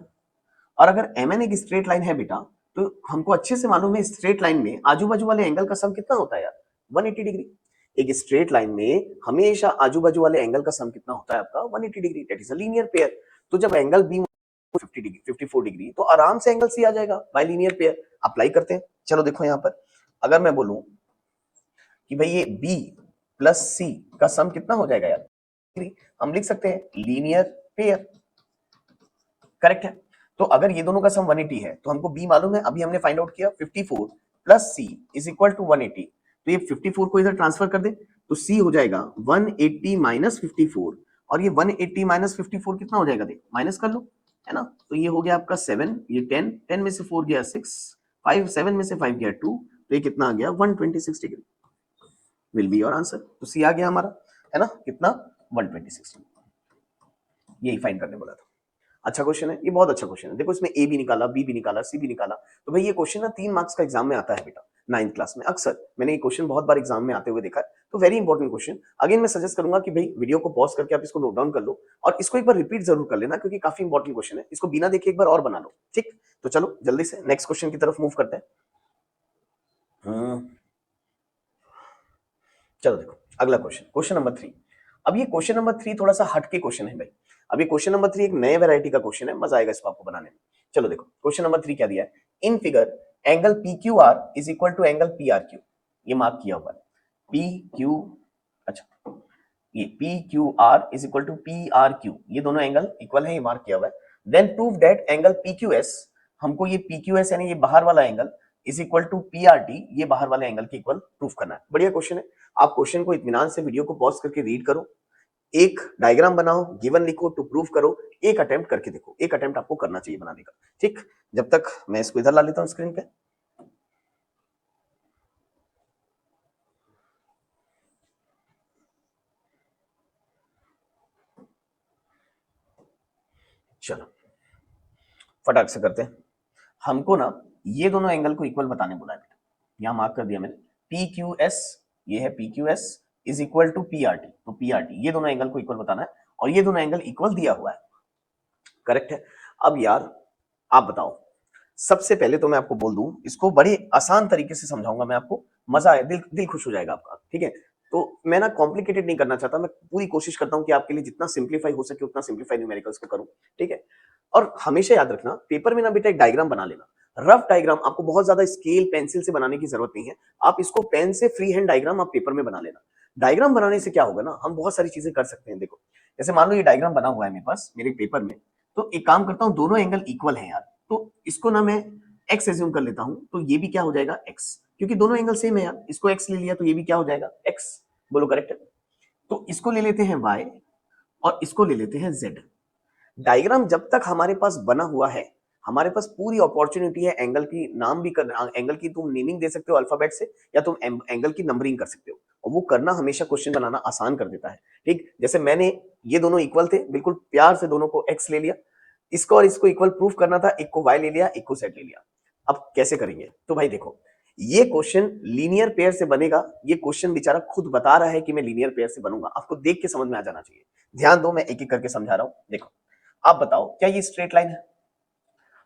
और अगर mn एक स्ट्रेट लाइन है बेटा, तो हमको अच्छे से मालूम है स्ट्रेट लाइन में आजू बाजू वाले एंगल का सम कितना होता है यार 180 डिग्री। एक स्ट्रेट लाइन में हमेशा आजू बाजू वाले एंगल का सम कितना होता है आपका 180 degree, that is a linear pair. तो जब एंगल बी 50 डिग्री 54 डिग्री, तो आराम से एंगल सी आ जाएगा बाय लीनियर पेयर। अप्लाई करते हैं। चलो देखो यहां पर, अगर मैं बोलूं कि भाई ये b प्लस सी का सम कितना हो जाएगा यार, हम लिख सकते हैं लीनियर पेयर। करेक्ट है। तो अगर ये दोनों का सम 180 है तो हमको b मालूम है, अभी हमने फाइंड आउट किया 54 plus c is equal to 180। तो ये 54 को इधर ट्रांसफर कर दे तो c हो जाएगा 180 माइनस 54, और ये 180 माइनस 54 कितना हो जाएगा, देख माइनस कर लो, है ना। तो ये हो गया आपका 7, ये 10, 10 में से 4 गया 6, 5 7 में से 5 गया 2, तो ये कितना आ गया 126 degree will be your answer. तो सी आ गया हमारा, है ना, कितना 126 डिग्री। यही फाइंड करने बोला था। अच्छा क्वेश्चन है, ये बहुत अच्छा क्वेश्चन है। देखो इसमें ए भी निकाला, बी भी निकाला, सी भी निकाला। तो भाई ये क्वेश्चन ना 3 मार्क्स का एग्जाम में आता है बेटा, 9th क्लास में। अक्सर मैंने ये क्वेश्चन बहुत बार एग्जाम में आते हुए देखा है। तो वेरी इंपॉर्टेंट क्वेश्चन। अगेन मैं सजेस्ट करूंगा कि भाई वीडियो को पॉज करके आप इसको नोट डाउन कर लो और इसको एक बार रिपीट जरूर कर लेना, क्योंकि काफी इंपॉर्टेंट क्वेश्चन है। इसको बिना देखे एक बार और बना लो, ठीक। तो चलो जल्दी से नेक्स्ट क्वेश्चन की तरफ मूव करते हैं। चलो देखो अगला क्वेश्चन, क्वेश्चन नंबर 3। अब ये क्वेश्चन नंबर 3 थोड़ा सा हटके क्वेश्चन है भाई। अब ये क्वेश्चन नंबर 3 एक नए वैरायटी का क्वेश्चन है, मजा आएगा इसको आपको बनाने में। चलो देखो क्वेश्चन नंबर 3 क्या दिया है। In figure angle P Q R is equal to angle P R Q. ये मार्क किया हुआ है पी क्यू, अच्छा ये P Q R is equal to P R Q, ये दोनों एंगल इक्वल है, ये मार्क किया हुआ है। Then prove that angle P Q S, हमको ये पी क्यू एस यानी ये बाहर वाला angle is equal to P R T, ये बाहर वाले एंगल के इक्वल प्रूफ करना है। बढ़िया क्वेश्चन है। आप क्वेश्चन को इत्मीनान से वीडियो को पॉज करके रीड करो, एक डायग्राम बनाओ, गिवन लिखो, टू प्रूफ करो, एक अटेम्प्ट करके देखो। एक अटेम्प्ट आपको करना चाहिए बनाने का, ठीक। जब तक मैं इसको इधर ला लेता हूं स्क्रीन पे। चलो फटाक से करते हैं। हमको ना ये दोनों एंगल को इक्वल बताने बोला है, यहां मार्क कर दिया मैंने। पी क्यू एस, ये है P Q S is equal to P R T, तो पी आर टी ये दोनों एंगल को इक्वल बताना है और ये दोनों एंगल इक्वल दिया हुआ है, करेक्ट है। अब यार आप बताओ, सबसे पहले तो मैं आपको बोल दूं, इसको बड़े आसान तरीके से समझाऊंगा मैं आपको, मजा आए, दिल दिल खुश हो जाएगा आपका, ठीक है। तो मैं ना कॉम्प्लिकेटेड नहीं करना चाहता, मैं पूरी कोशिश करता हूं कि आपके लिए जितना सिंप्लीफाई हो सके उतना सिंप्लीफाई न्यूमेरिकल्स को करूं, ठीक है। और हमेशा याद रखना पेपर में ना बेटा एक डायग्राम बना लेना, रफ डायग्राम। आपको बहुत ज्यादा स्केल पेंसिल से बनाने की जरूरत नहीं है, आप इसको पेन से फ्री हैंड डायग्राम आप पेपर में बना लेना। डायग्राम बनाने से क्या होगा ना, हम बहुत सारी चीजें कर सकते हैं। देखो जैसे मान लो ये डायग्राम बना हुआ है मेरे पास मेरे पेपर में, तो एक काम करता हूं, दोनों एंगल इक्वल हैं यार, तो इसको ना मैं एक्स एज्यूम कर लेता हूं, तो ये भी क्या हो जाएगा एक्स, क्योंकि दोनों एंगल सेम है यार। इसको एक्स ले लिया तो ये भी क्या हो जाएगा एक्स, बोलो करेक्ट है। तो इसको ले लेते हैं वाई और इसको ले लेते हैं जेड। डायग्राम जब तक हमारे पास बना हुआ है, हमारे पास पूरी अपॉर्चुनिटी है एंगल की नाम भी कर, एंगल की तुम नेमिंग दे सकते हो अल्फाबेट से, या तुम एंगल की नंबरिंग कर सकते हो, और वो करना हमेशा क्वेश्चन बनाना आसान कर देता है, ठीक। जैसे मैंने ये दोनों इक्वल थे, बिल्कुल प्यार से दोनों को एक्स ले लिया, इसको और इसको इक्वल प्रूफ करना था, एक को वाई ले लिया, एक को जेड ले लिया। अब कैसे करेंगे, तो भाई देखो ये क्वेश्चन लीनियर पेयर से बनेगा। ये क्वेश्चन बेचारा खुद बता रहा है कि मैं लीनियर पेयर से बनूंगा, आपको देख के समझ में आ जाना चाहिए। ध्यान दो, मैं एक एक करके समझा रहा हूं। देखो आप बताओ क्या ये स्ट्रेट लाइन है,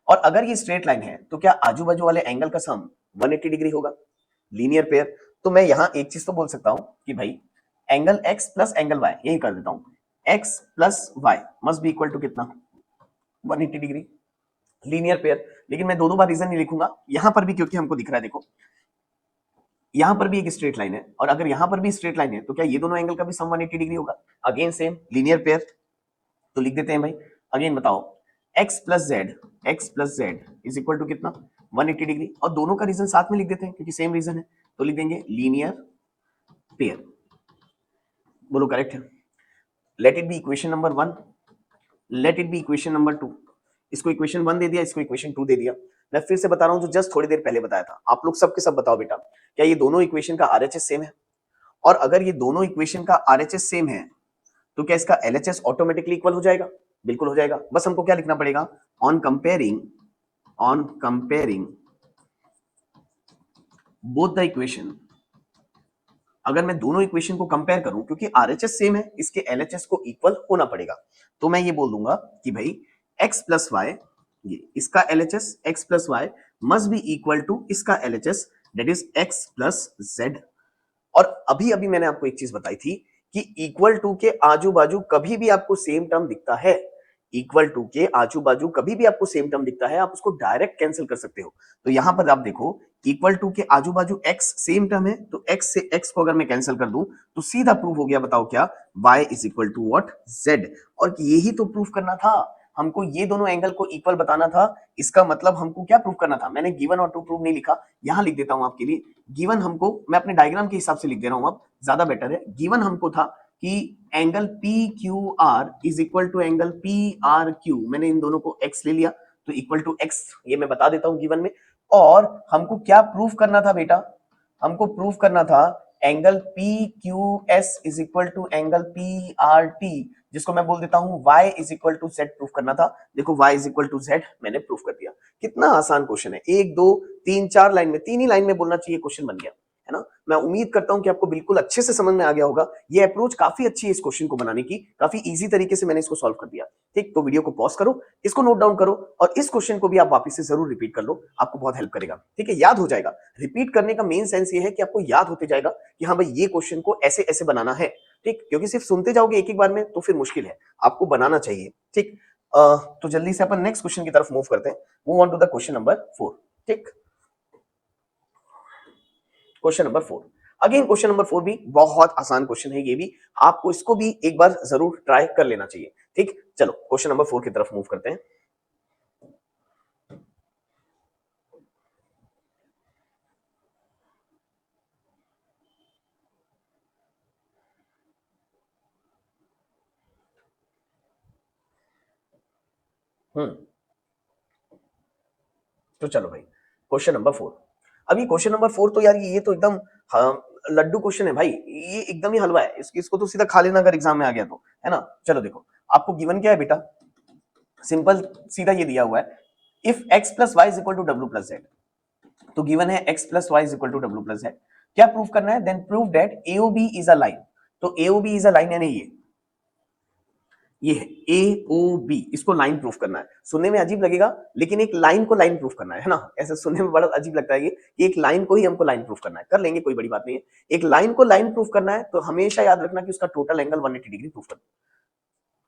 और अगर ये स्ट्रेट लाइन है तो क्या आजू बाजू वाले एंगल का सम 180 डिग्री होगा, लीनियर पेयर। तो मैं यहां एक चीज तो बोल सकता हूं कि भाई angle x plus angle y, यही कर देता हूं, x plus Y must be equal to कितना, 180 डिग्री, लीनियर पेयर। लेकिन मैं दो दो बार रीजन नहीं लिखूंगा यहां पर भी, क्योंकि हमको दिख रहा है, देखो यहां पर भी एक स्ट्रेट लाइन है और अगर यहां पर भी स्ट्रेट लाइन है, तो क्या ये दोनों एंगल का भी सम 180 डिग्री होगा, अगेन सेम लीनियर पेयर। तो लिख देते हैं भाई, अगेन बताओ x plus Z is equal to कितना, 180 डिग्री, और दोनों का रीजन साथ में लिख देते हैं क्योंकि सेम रीजन है, तो लिख देंगे लीनियर पेयर, बोलो करेक्ट है। Let it be equation number 1, let it be equation number 2। इसको इक्वेशन 1 दे दिया, इसको इक्वेशन 2 दे दिया। मैं फिर से बता रहा हूं जो जस्ट थोड़ी देर पहले बताया था, आप लोग सबके सब बताओ बेटा, क्या ये दोनों इक्वेशन का आरएचएस सेम है, और अगर ये दोनों इक्वेशन का आरएचएस सेम है तो क्या इसका एलएचएस ऑटोमेटिकली इक्वल हो जाएगा, बिल्कुल हो जाएगा। बस हमको क्या लिखना पड़ेगा, on comparing both the equation. अगर मैं दोनों इक्वेशन को कंपेयर करूं, क्योंकि आरएचएस सेम है, इसके एलएचएस को इक्वल होना पड़ेगा, तो मैं ये बोल दूंगा कि भाई x प्लस वाई, ये इसका LHS x plus Y must be equal to इसका LHS, that is x plus Z. और अभी अभी मैंने आपको एक चीज बताई थी कि इक्वल टू के आजू बाजू कभी भी आपको सेम टर्म दिखता है, इक्वल टू के आजू बाजू कभी भी आपको सेम टर्म दिखता है, आप उसको डायरेक्ट कैंसिल कर सकते हो। तो यहां पर आप देखो इक्वल टू के आजू बाजू x सेम टर्म है, तो x से x को अगर मैं कैंसिल कर दूं तो सीधा प्रूफ हो गया, बताओ क्या, y is equal to what, z। और यही तो प्रूफ करना था हमको, ये दोनों एंगल को इक्वल बताना था। इसका मतलब हमको क्या प्रूफ करना था, मैंने गिवन और टू प्रूफ नहीं लिखा, यहां लिख देता हूं आपके लिए। गिवन हमको, मैं अपने डायग्राम के हिसाब से लिख दे रहा हूं, अब ज्यादा बेटर है। गिवन हमको था कि angle P Q R is equal to angle P R Q, मैंने इन दोनों को x ले लिया, तो इक्वल टू x, ये मैं बता देता हूं गिवन में। और हमको क्या प्रूफ करना था बेटा, हमको प्रूफ करना था angle P Q S is equal to angle P R T, जिसको मैं बोल देता हूं y is equal to Z proof करना था। देखो y is equal to Z मैंने प्रूफ कर दिया। कितना आसान क्वेश्चन है, एक दो तीन चार लाइन में, तीन ही लाइन में बोलना चाहिए, क्वेश्चन बन गया, है ना। मैं उम्मीद करता हूं कि आपको बिल्कुल अच्छे से समझ में आ गया होगा। ये अप्रोच काफी अच्छी है इस क्वेश्चन को बनाने की, काफी इजी तरीके से मैंने इसको सॉल्व कर दिया। ठीक, तो वीडियो को पॉज करो, इसको नोट डाउन करो और इस क्वेश्चन को भी आप वापस से जरूर रिपीट कर लो, आपको बहुत हेल्प करेगा। ठीक है, याद हो जाएगा। रिपीट करने का मेन सेंस ये है कि आपको याद होते जाएगा कि हाँ भाई ये क्वेश्चन को ऐसे ऐसे बनाना है। ठीक, क्योंकि सिर्फ सुनते जाओगे एक एक बार में तो फिर मुश्किल है, आपको बनाना चाहिए। ठीक, तो जल्दी से अपन नेक्स्ट क्वेश्चन की तरफ मूव करते हैं। Move on to the question number 4। ठीक, question number 4। Again question number 4 भी बहुत आसान क्वेश्चन है, ये भी आपको इसको भी एक बार जरूर ट्राई कर लेना चाहिए। ठीक, चलो क्वेश्चन नंबर 4 की तरफ मूव करते हैं। हम्म, तो चलो भाई क्वेश्चन नंबर 4। अभी क्वेश्चन नंबर 4 तो यार ये तो एकदम हाँ, लड्डू क्वेश्चन है भाई, ये एकदम ही हलवा है, इसको तो सीधा खा लेना अगर एग्जाम में आ गया तो, है ना। चलो देखो आपको गिवन क्या है बेटा, सिंपल सीधा ये दिया हुआ है, if x plus Y is equal to W plus Z. तो गिवन है x plus Y is equal to W plus Z, क्या प्रूव करना है, then prove that AOB is a line. तो एओबी इज अ लाइन यानी ये है A O B, इसको लाइन प्रूफ करना है। सुनने में अजीब लगेगा लेकिन एक लाइन को लाइन प्रूफ करना है ना, ऐसे सुनने में बड़ा अजीब लगता है ये कि एक लाइन को ही हमको लाइन प्रूफ करना है, कर लेंगे कोई बड़ी बात नहीं है। एक लाइन को लाइन प्रूफ करना है तो हमेशा याद रखना कि उसका टोटल एंगल 180 डिग्री प्रूफ करना।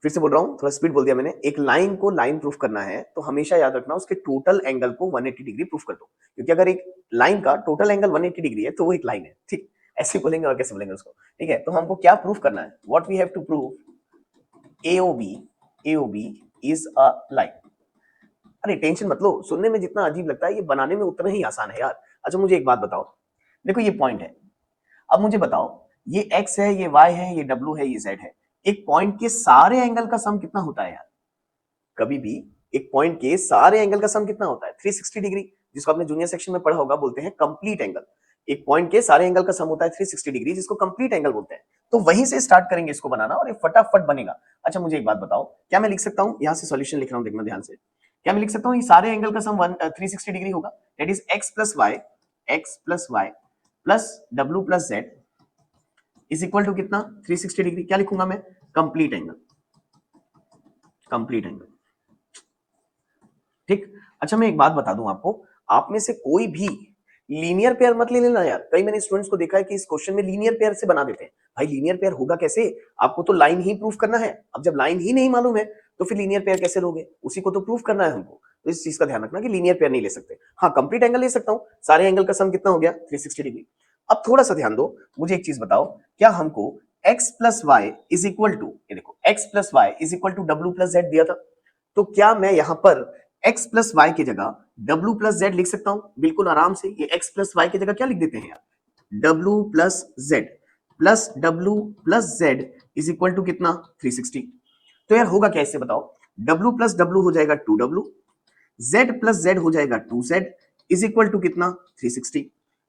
फिर से बोल रहा हूं, थोड़ा स्पीड बोल दिया मैंने, एक लाइन को लाइन प्रूफ करना है तो हमेशा याद रखना उसके टोटल एंगल को 180 डिग्री प्रूफ कर दो, क्योंकि अगर एक लाइन का टोटल एंगल 180 डिग्री है तो वो एक लाइन है। ठीक, ऐसे बोलेंगे और कैसे बोलेंगे उसको। ठीक है, तो हमको क्या प्रूफ करना है, what we have to prove, AOB AOB is a line. अरे टेंशन मत लो, सुनने में जितना अजीब लगता है ये बनाने में उतना ही आसान है यार। अच्छा मुझे एक बात बताओ, देखो ये पॉइंट है, अब मुझे बताओ ये x है, ये y है, ये w है, ये z है। एक पॉइंट के सारे एंगल का सम कितना होता है यार, कभी भी एक पॉइंट के सारे एंगल का सम कितना होता है, 360 डिग्री, जिसको आपने जूनियर सेक्शन में पढ़ा होगा, बोलते हैं कंप्लीट एंगल। एक पॉइंट के सारे एंगल का सम होता है 360 डिग्री, जिसको कंप्लीट एंगल बोलते हैं। तो वहीं से स्टार्ट करेंगे इसको बनाना और ये फटाफट बनेगा। अच्छा मुझे एक बात बताओ, क्या मैं लिख सकता हूं, यहां से सॉल्यूशन लिख रहा हूं, देखना ध्यान से, क्या मैं लिख सकता हूं ये सारे एंगल का सम 360 डिग्री होगा, that is X plus Y plus W plus Z is equal to कितना, 360 डिग्री। क्या लिखूंगा मैं, कंप्लीट एंगल, कंप्लीट एंगल। ठीक, अच्छा मैं एक बात बता दूं आपको, आप में से कोई भी लीनियर पेयर मत ले लेना यार। कई मैंने स्टूडेंट्स को देखा है कि इस क्वेश्चन में लीनियर पेयर से बना देते हैं। भाई लीनियर पेयर होगा कैसे, आपको तो लाइन ही प्रूफ करना है। अब जब लाइन ही नहीं मालूम है तो फिर लीनियर पेयर कैसे लोगे, उसी को तो प्रूफ करना है हमको। तो इस चीज का ध्यान रखना कि लीनियर पेयर नहीं ले सकते। हाँ कंप्लीट एंगल ले सकता हूँ, सारे एंगल का सम कितना हो गया, 360 डिग्री। अब थोड़ा सा ध्यान दो, मुझे एक चीज बताओ, क्या हमको x plus Y is equal to, ये देखो x plus Y is equal to W plus Z दिया था, तो क्या मैं यहां पर x प्लस वाई की जगह w प्लस जेड लिख सकता हूं, बिल्कुल आराम से। ये x प्लस वाई की जगह क्या लिख देते हैं यार, w plus Z plus w plus Z is equal to कितना, 360। तो यार होगा क्या इससे बताओ, w प्लस w हो जाएगा 2w, z प्लस z हो जाएगा 2z इज इक्वल टू कितना, 360।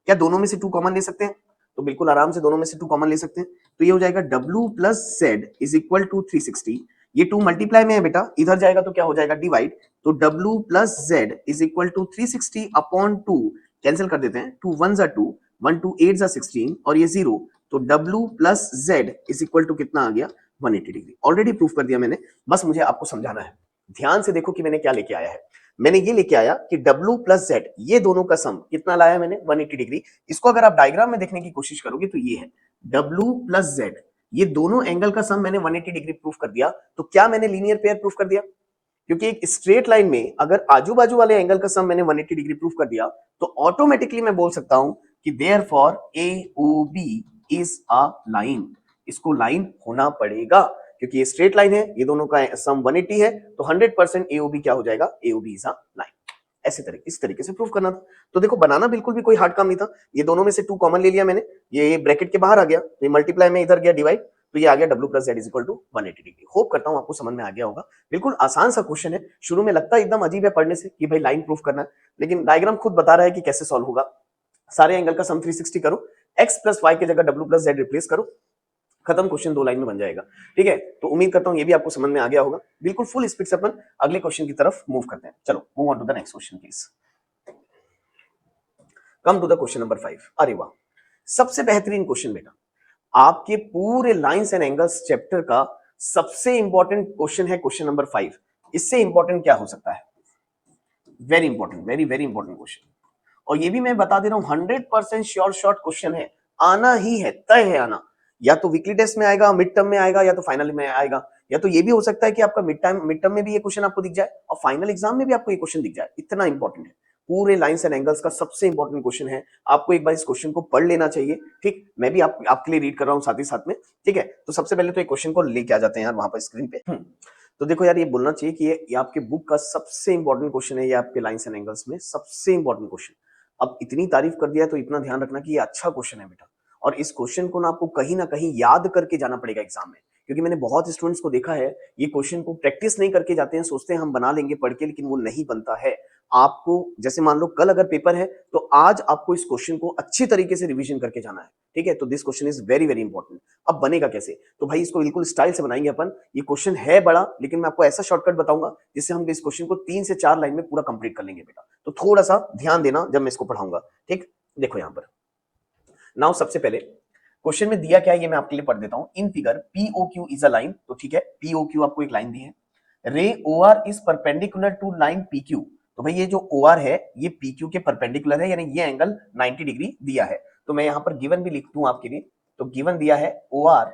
क्या दोनों में से 2 कॉमन ले सकते हैं, तो बिल्कुल आराम से दोनों में से 2 कॉमन ले सकते हैं। तो ये हो जाएगा w plus Z is equal to 360। ये 2 मल्टीप्लाई में है बेटा, इधर जाएगा तो क्या हो जाएगा, डिवाइड। तो w plus Z is equal to 360 upon 2, cancel कर देते हैं, 2 1 जा 2, 1 2 8 जा 16 और ये 0। तो w plus Z is equal to कितना आ गया, 180 डिग्री। ऑलरेडी प्रूफ कर दिया मैंने, बस मुझे आपको समझाना है। ध्यान से देखो कि मैंने क्या लेके आया है। मैंने ये लेके आया कि w प्लस जेड, ये दोनों का सम कितना लाया मैंने, 180 डिग्री। इसको अगर आप डायग्राम में देखने की कोशिश करोगे तो ये है w प्लस जेड, ये दोनों एंगल का सम मैंने 180 डिग्री प्रूफ कर दिया। तो क्या मैंने लीनियर पेयर प्रूफ कर दिया, क्योंकि एक स्ट्रेट लाइन में अगर आजू बाजू वाले एंगल का सम मैंने 180 डिग्री प्रूफ कर दिया तो ऑटोमेटिकली मैं बोल सकता हूं कि therefore AOB is a line. इसको लाइन होना पड़ेगा क्योंकि ये स्ट्रेट लाइन है, ये दोनों का सम 180 है, तो 100% AOB क्या हो जाएगा, AOB इज अ लाइन। ऐसे तरीके, इस तरीके से प्रूफ करना था। तो देखो बनाना बिल्कुल भी कोई हार्ड काम नहीं था। ये दोनों में से 2 कॉमन ले लिया मैंने, ये ब्रैकेट के बाहर आ गया, तो ये मल्टीप्लाई में इधर गया डिवाइड, तो ये आ गया w plus Z is equal to 180 degree. Hope करता हूं आपको समझ में आ गया होगा। बिल्कुल आसान सा क्वेश्चन है, शुरू में लगता है एकदम अजीब है पढ़ने से कि भाई लाइन प्रूफ करना है, लेकिन डायग्राम खुद बता रहा है कि कैसे सॉल्व होगा। सारे एंगल का सम 360 करो, x प्लस वाई की जगह w प्लस जेड रिप्लेस करो, खत्म, क्वेश्चन 2 लाइन में बन जाएगा। ठीक है, तो उम्मीद करता हूं ये भी आपको समझ में आ गया होगा। बिल्कुल फुल स्पीड से अपन अगले क्वेश्चन की तरफ मूव करते हैं। चलो move on to the next question please. Come to the question number 5। अरे वाह, सबसे बेहतरीन क्वेश्चन बेटा, आपके पूरे लाइंस एंड एंगल्स चैप्टर का सबसे इंपॉर्टेंट क्वेश्चन है क्वेश्चन नंबर 5। इससे इंपॉर्टेंट क्या हो सकता है? Very important, very very important question. और ये भी मैं बता दे रहा हूं 100% श्योर शॉर्ट क्वेश्चन है, आना ही है, तय है आना। या तो वीकली टेस्ट में आएगा, मिड टर्म में आएगा, या तो फाइनल में आएगा, या तो ये भी हो सकता है कि आपका मिड टर्म में भी ये क्वेश्चन आपको दिख जाए और फाइनल एग्जाम में भी आपको ये क्वेश्चन दिख जाए। इतना इंपॉर्टेंट है, पूरे लाइंस एंड एंगल्स का सबसे इंपॉर्टेंट क्वेश्चन है। आपको एक बार इस क्वेश्चन को पढ़ लेना चाहिए। ठीक, मैं भी आपके लिए रीड कर रहा हूं साथ ही साथ में। ठीक है, तो सबसे पहले तो एक क्वेश्चन को लेके आ जाते हैं यार वहां पर स्क्रीन पे। तो देखो यार, ये बोलना चाहिए कि ये आपके बुक का सबसे इंपॉर्टेंट क्वेश्चन है, ये आपके लाइंस एंड एंगल्स में सबसे इंपॉर्टेंट क्वेश्चन। अब इतनी तारीफ कर दिया तो इतना ध्यान रखना कि ये अच्छा क्वेश्चन है बेटा, और इस क्वेश्चन को ना कहीं याद करके जाना पड़ेगा एग्जाम में। क्योंकि मैंने बहुत स्टूडेंट्स को देखा है, ये क्वेश्चन को प्रैक्टिस नहीं करके जाते हैं, सोचते हैं हम बना लेंगे पढ़ के, लेकिन वो नहीं बनता है। आपको जैसे मान लो कल अगर पेपर है, तो आज आपको इस क्वेश्चन को अच्छी तरीके से रिवीजन करके जाना है। ठीक है, तो this question is very very important. अब बनेगा कैसे? तो भाई इसको बिल्कुल स्टाइल से बनाएंगे अपन। ये क्वेश्चन है बड़ा, लेकिन मैं आपको ऐसा शॉर्टकट बताऊंगा जिससे हम इस क्वेश्चन को 3 से 4 लाइन में पूरा कंप्लीट कर लेंगे बेटा। तो थोड़ा सा ध्यान देना जब मैं इसको पढ़ाऊंगा। ठीक, देखो यहां पर नाउ सबसे पहले क्वेश्चन में दिया क्या है ये मैं आपके लिए पढ़ देता हूं। In figure POQ is a line, तो ठीक है, POQ आपको एक लाइन दी है। Ray OR is perpendicular to line PQ, तो भाई ये जो OR है ये PQ के परपेंडिकुलर है, यानी ये एंगल 90 डिग्री दिया है। तो मैं यहां पर गिवन भी लिख दूं आपके लिए, तो गिवन दिया है OR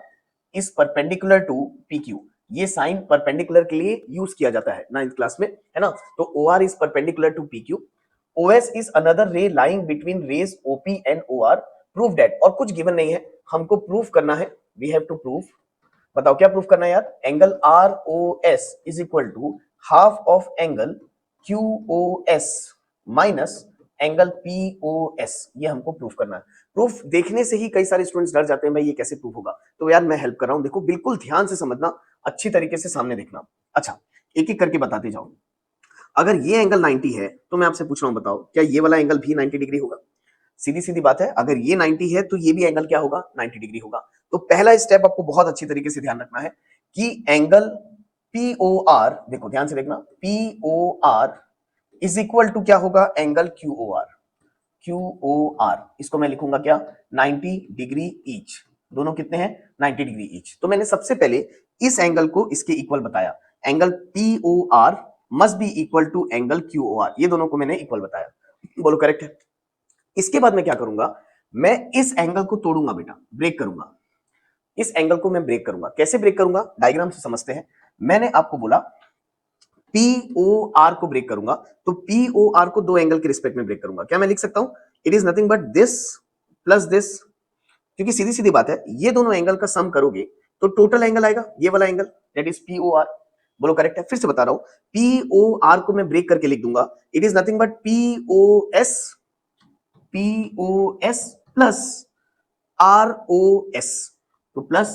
is perpendicular to PQ। ये साइन परपेंडिकुलर के लिए यूज किया जाता है 9th क्लास में, है ना। तो OR is perpendicular to PQ। OS is another ray lying between rays OP and OR. Prove that, और कुछ गिवन नहीं है, हमको प्रूफ करना है। We have to prove, बताओ क्या प्रूफ करना है यार? Angle ROS is equal to half of angle QOS minus angle POS, ये हमको प्रूफ करना है। प्रूफ देखने से ही कई सारे स्टूडेंट्स डर जाते हैं, भाई ये कैसे प्रूफ होगा? तो यार मैं हेल्प कर रहा हूं, देखो बिल्कुल ध्यान से समझना, अच्छी तरीके से सामने देखना। अच्छा, एक एक करके बताते जाओ। अगर ये एंगल 90 है तो मैं आपसे पूछ रहा हूं, बताओ क्या ये वाला एंगल भी 90 डिग्री होगा? सीधी सीधी बात है, अगर ये 90 है तो ये भी एंगल क्या होगा? 90 डिग्री होगा। तो पहला स्टेप आपको बहुत अच्छी तरीके से ध्यान रखना है कि एंगल POR, देखो ध्यान से देखना, POR इज इक्वल टू क्या होगा? Angle QOR। QOR इसको मैं लिखूंगा क्या? 90 डिग्री ईच। दोनों कितने हैं? 90 डिग्री ईच। तो मैंने सबसे पहले इस एंगल को इसके इक्वल बताया, angle POR must be equal to angle QOR, ये दोनों को मैंने इक्वल बताया। बोलो करेक्ट है? इसके बाद मैं क्या करूंगा? मैं इस एंगल को तोड़ूंगा बेटा, ब्रेक करूंगा। इस एंगल को मैं ब्रेक करूंगा। कैसे ब्रेक करूंगा? डायग्राम से समझते हैं। मैंने आपको बोला POR को ब्रेक करूंगा, तो POR को दो एंगल के रिस्पेक्ट में ब्रेक करूंगा। क्या मैं लिख सकता हूं? It is nothing but this plus this, क्योंकि सीधी सीधी बात है, ये दोनों एंगल का सम करोगे तो टोटल एंगल आएगा ये वाला एंगल, दैट इज POR। बोलो करेक्ट है? फिर से बता रहा हूं, POR को मैं ब्रेक करके लिख दूंगा, it is nothing but POS plus ROS, तो प्लस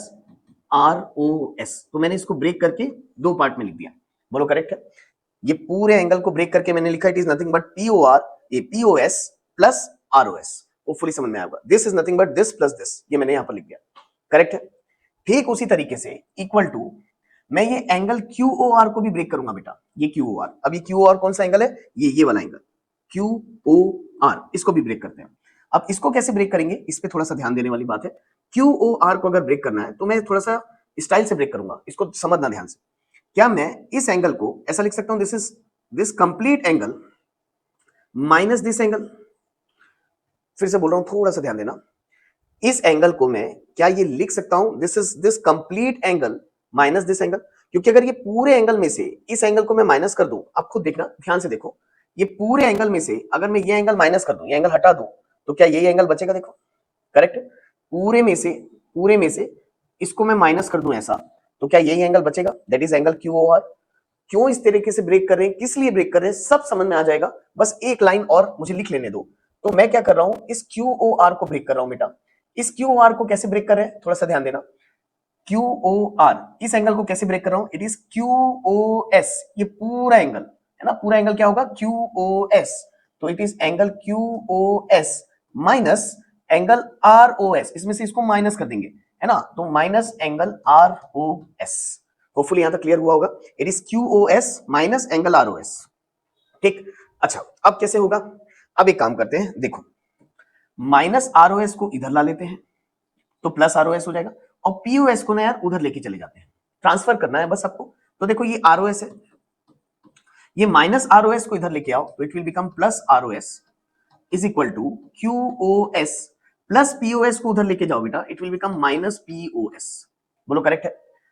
ROS, तो मैंने इसको ब्रेक करके दो पार्ट में लिख दिया। बोलो करेक्ट है? ये पूरे एंगल को ब्रेक करके मैंने लिखा, it is nothing but POR, ये POS प्लस ROS। वो फुली समझ में आएगा। This is nothing but this plus this, ये मैंने यहां पर लिख दिया। करेक्ट है? ठीक उसी तरीके से इक्वल टू मैं ये एंगल QOR को भी ब्रेक करूंगा बेटा, ये QOR। अब ये QOR कौन सा एंगल है? ये वाला एंगल QOR, इसको भी ब्रेक करते हैं। अब इसको कैसे ब्रेक करेंगे, इस पे थोड़ा सा ध्यान देने वाली बात है। QOR को अगर ब्रेक करना है तो मैं थोड़ा सा स्टाइल से ब्रेक करूंगा, इसको समझना ध्यान से। क्या मैं इस एंगल को ऐसा लिख सकता हूं, this is this complete angle minus this angle? फिर से बोल रहा हूं, थोड़ा सा ध्यान देना। इस एंगल को मैं क्या ये लिख सकता हूं, this is this complete angle minus this angle? क्योंकि अगर ये पूरे एंगल में से इस एंगल को मैं माइनस कर दूं, आप खुद देखना, ध्यान से देखो, ये पूरे एंगल में से अगर मैं ये एंगल माइनस कर दूं, ये एंगल हटा दूं, तो क्या ये एंगल बचेगा? देखो करेक्ट, पूरे में से इसको मैं माइनस कर दूं ऐसा, तो क्या यही एंगल बचेगा? That is angle QOR। क्यों इस तरीके से ब्रेक कर रहे हैं, किस लिए ब्रेक कर रहे हैं, सब समझ में आ जाएगा। बस एक लाइन और मुझे लिख लेने दो। तो मैं क्या कर रहा हूं, इस QOR को ब्रेक कर रहा हूं बेटा। इस QOR को कैसे ब्रेक कर रहे हैं, थोड़ा सा ध्यान देना। QOR इस एंगल को कैसे ब्रेक कर रहा हूं, इट इज QOS, ये पूरा एंगल है ना, पूरा एंगल क्या होगा? QOS। तो it is angle QOS minus angle R O S, इसमें से इसको माइनस कर देंगे, है ना, तो minus angle R O S. Hopefully यहां तक क्लियर हुआ होगा। It is Q O S minus angle R O S. ठीक, अच्छा अब कैसे होगा? अब एक काम करते हैं, देखो माइनस आर ओ एस को इधर ला लेते हैं तो प्लस आर ओ एस हो जाएगा, और पी ओ एस को ना यार उधर लेके चले जाते हैं, ट्रांसफर करना है बस आपको। तो देखो ये आर ओ एस है, ये माइनस आर ओ एस को इधर लेके आओ तो it will become plus R O S is equal to Q O S plus POS को उधर लेके जाओ बेटा, it will become minus POS. बोलो करेक्ट है?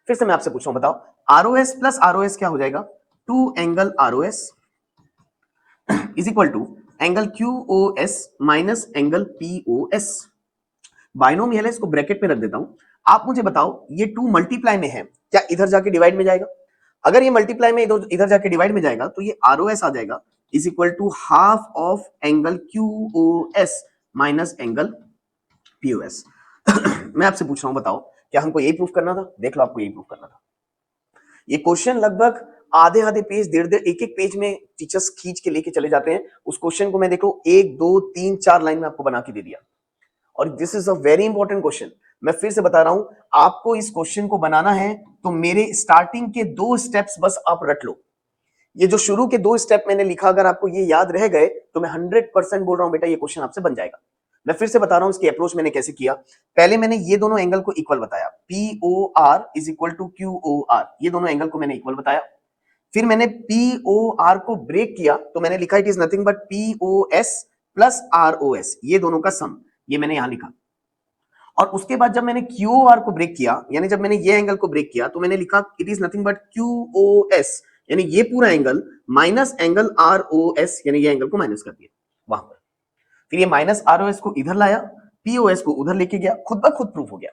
फिर से मैं आपसे पूछ रहा हूं, बताओ आरओएस प्लस आरओएस क्या हो जाएगा? Two angle ROS is equal to angle QOS minus angle POS. Binomial है, इसको ब्रैकेट में रख देता हूं। आप मुझे बताओ ये टू मल्टीप्लाई में है, क्या इधर जाके डिवाइड में जाएगा? अगर ये मल्टीप्लाई में इधर जाके डिवाइड में जाएगा तो ये आरओएस आ जाएगा is equal to half of angle QOS minus angle POS. मैं आपसे पूछ रहा हूं, बताओ क्या हमको यही प्रूफ करना था? देख लो, आपको यही प्रूफ करना था। ये क्वेश्चन लगभग आधे आधे पेज, डेढ़ डेढ़ एक एक पेज में टीचर्स खींच के लेके चले जाते हैं। उस क्वेश्चन को मैं देखो एक दो तीन चार लाइन में आपको बना के दे दिया, और this is a very important question. मैं फिर से बता रहा हूं, आपको इस क्वेश्चन को बनाना है तो मेरे स्टार्टिंग के 2 स्टेप्स बस आप रट लो। ये जो शुरू के 2 स्टेप मैंने लिखा, अगर आपको ये याद रह गए तो मैं 100% बोल रहा हूं बेटा ये क्वेश्चन आपसे बन जाएगा। मैं फिर से बता रहा हूं इसकी अप्रोच मैंने कैसे किया। पहले मैंने ये दोनों एंगल को इक्वल बताया, P O R is equal to Q O R, ये दोनों एंगल को मैंने इक्वल बताया। फिर मैंने पी ओ आर को ब्रेक किया तो मैंने लिखा it is nothing but P O S plus R O S, ये दोनों का सम, ये मैंने यहां लिखा। और उसके बाद जब मैंने क्यू आर को ब्रेक किया, यानी जब मैंने ये एंगल को ब्रेक किया तो मैंने लिखा it is nothing but Q O S, यानी ये पूरा angle minus angle R O S, यानी ये एंगल को माइनस कर दिया वहां पर। फिर ये माइनस आर ओ एस को इधर लाया, पीओएस को उधर लेके गया, खुद ब खुद प्रूफ हो गया।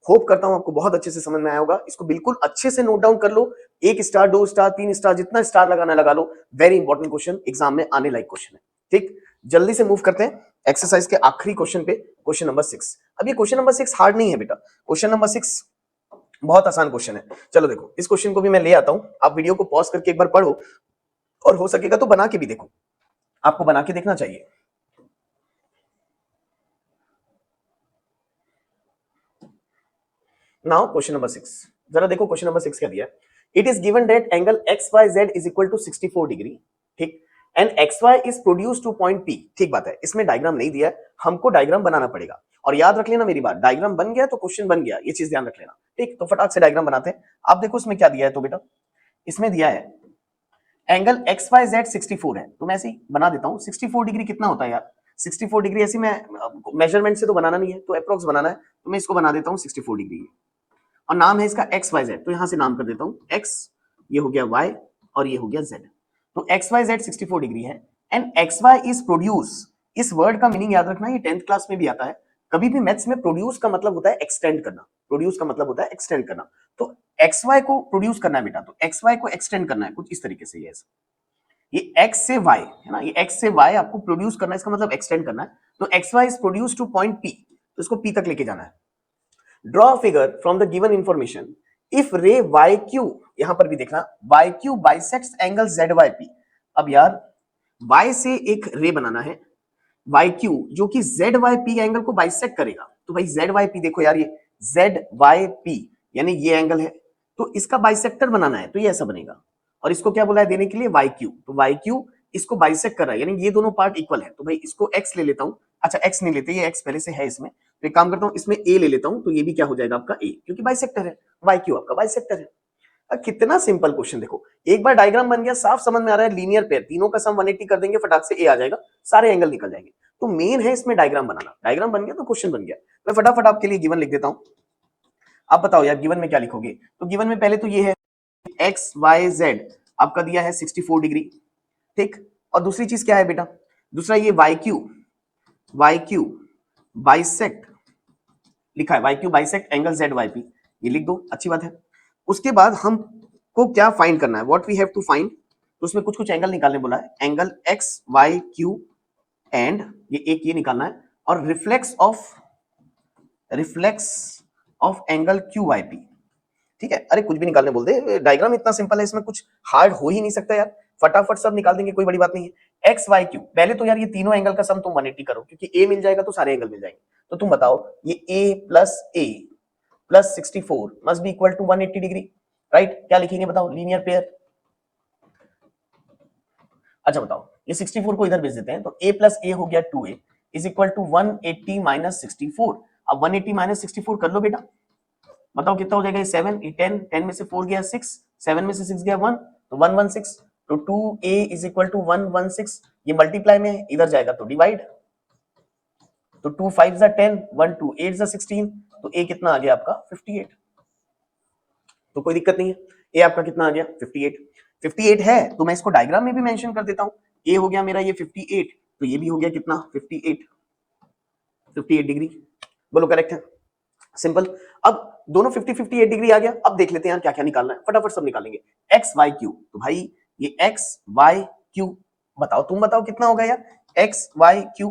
होप करता हूं आपको बहुत अच्छे से समझ में आया होगा। इसको बिल्कुल अच्छे से नोट डाउन कर लो, 1 स्टार 2 स्टार 3 स्टार जितना स्टार लगाना लगा लो। वेरी इंपॉर्टेंट क्वेश्चन, एग्जाम में आने लायक क्वेश्चन है। ठीक, जल्दी से मूव करते हैं एक्सरसाइज के आखिरी क्वेश्चन पे, क्वेश्चन नंबर 6। अब ये क्वेश्चन नंबर 6 हार्ड नहीं है बेटा, क्वेश्चन नंबर 6 बहुत आसान क्वेश्चन है। चलो देखो, इस क्वेश्चन को भी मैं ले आता हूं, आप वीडियो को पॉज करके एक बार पढ़ो, और हो सकेगा तो बना के भी देखो, आपको बना के देखना चाहिए। नाउ क्वेश्चन नंबर 6, जरा देखो क्वेश्चन नंबर 6 क्या दिया है। It is given that angle X Y Z is equal to 64 degree, ठीक, and X Y is produce to point P. ठीक बात है, इसमें डायग्राम नहीं दिया है, हमको डायग्राम बनाना पड़ेगा। और याद रख लेना मेरी बात, डायग्राम बन गया तो क्वेश्चन बन गया, ये चीज ध्यान रख लेना। ठीक, तो फटाक से डायग्राम बनाते हैं। आप देखो इसमें क्या दिया है, तो बेटा इसमें दिया है एंगल एक्स वाई जेड 64 है, तो मैं ऐसे ही बना देता हूं। 64 डिग्री कितना होता है यार? 64 डिग्री ऐसे मैं मेजरमेंट से तो बनाना नहीं है, तो अप्रोक्स बनाना है, तो मैं इसको बना देता हूं 64 डिग्री। और नाम है इसका एक्स वाई जेड, तो यहां से नाम कर देता हूं एक्स, ये हो गया वाई, और ये हो गया जेड। तो एक्स वाई जेड 64 डिग्री है, and X Y is produce. इस वर्ड का मीनिंग याद रखना, ये 10th क्लास में भी आता है। कभी भी मैथ्स में प्रोड्यूस का मतलब होता है एक्सटेंड करना, प्रोड्यूस का मतलब होता है एक्सटेंड करना। तो एक्स वाई को प्रोड्यूस करना है बेटा, तो एक्स वाई को एक्सटेंड करना है कुछ इस तरीके से। ये एक्स से वाई है ना, ये एक्स से वाई आपको प्रोड्यूस करना है, इसका मतलब एक्सटेंड करना है। तो X Y is produce to point P, तो इसको पी तक लेके जाना है। Draw figure from the given information if ray Y Q, यहां पर भी देखना Y Q bisects angle Z Y P. अब यार वाई से एक रे बनाना है वाई क्यू, जो कि जेड वाई पी एंगल को बाइसेक्ट करेगा। तो भाई जेड वाई पी देखो यार, ये जेड वाई पी यानी ये एंगल है, तो इसका बाइसेक्टर बनाना है, तो ये ऐसा बनेगा। और इसको क्या बोला है देने के लिए? Y Q. तो वाई क्यू इसको बाइसेक्ट कर रहा है, यानी ये दोनों पार्ट इक्वल है। तो भाई इसको एक्स ले लेता हूं, अच्छा एक्स नहीं लेते, ये एक्स पहले से है इसमें, तो एक काम करता हूं इसमें ए ले लेता हूं, तो ये भी क्या हो जाएगा आपका ए, क्योंकि बाइसेक्टर है, वाई क्यू आपका बाइसेक्टर है। कितना सिंपल क्वेश्चन, देखो एक बार डायग्राम बन गया, साफ समझ में आ रहा है, लीनियर पेयर, तीनों का सम 180 कर देंगे, फटाक से ए आ जाएगा, सारे एंगल निकल जाएंगे। तो मेन है इसमें डायग्राम बनाना, डायग्राम बन गया तो क्वेश्चन बन गया। मैं फटाफट आपके लिए गिवन लिख देता हूं। आप बताओ यार गिवन में क्या लिखोगे? तो गिवन में पहले तो ये है एक्स वाई जेड आपका दिया है 64 डिग्री, ठीक, और दूसरी चीज क्या है बेटा? दूसरा ये वाई क्यू बाइसेक्ट लिखा है, Y Q bisect angle Z Y P, ये लिख दो, अच्छी बात है। उसके बाद हमको क्या फाइंड करना है, what we have to find, तो उसमें कुछ कुछ एंगल निकालने बोला है, angle X Y Q and ये एक ये निकालना है, और reflex of angle Q Y P. ठीक है, अरे कुछ भी निकालने बोलते, डायग्राम इतना सिंपल है, इसमें कुछ हार्ड हो ही नहीं सकता यार। फटाफट सब निकाल देंगे, कोई बड़ी बात नहीं है। एक्स वाई क्यू, पहले तो यार ये तीनों एंगल का सम तुम 180 करो, क्योंकि ए मिल जाएगा तो सारे एंगल मिल जाएंगे। तो तुम बताओ ये A plus 64 must be equal to 180 degree, right? क्या लिखेंगे बताओ? Linear pair. अच्छा बताओ, ये 64 को इधर भेज देते हैं, तो a प्लस ए हो गया 2a is equal to 180 minus 64। अब 180 माइनस 64 कर लो बेटा, बताओ कितना हो जाएगा? ये 7, ये 10, 10 में से 4 गया 6, 7 में से 6 गया 1, तो 116। तो 2a इज इक्वल टू 116, ये मल्टीप्लाई में है, इधर जाएगा तो डिवाइड, तो 2 5 जा 10, 1 2 8 जा 16, तो a कितना आ गया आपका? 58। तो कोई दिक्कत नहीं है, a आपका कितना आ गया? 58। 58 है तो मैं इसको डायग्राम में भी मेंशन कर देता हूं, a हो गया मेरा ये 58, तो ये भी हो गया कितना? 58 डिग्री। बोलो करेक्ट है? सिंपल। अब दोनों 58 डिग्री आ गया। अब देख लेते हैं यार क्या क्या निकालना है, फटाफट सब निकालेंगे। एक्स वाई क्यू, तो भाई ये एक्स वाई क्यू, बताओ तुम बताओ कितना होगा यार? एक्स वाई क्यू,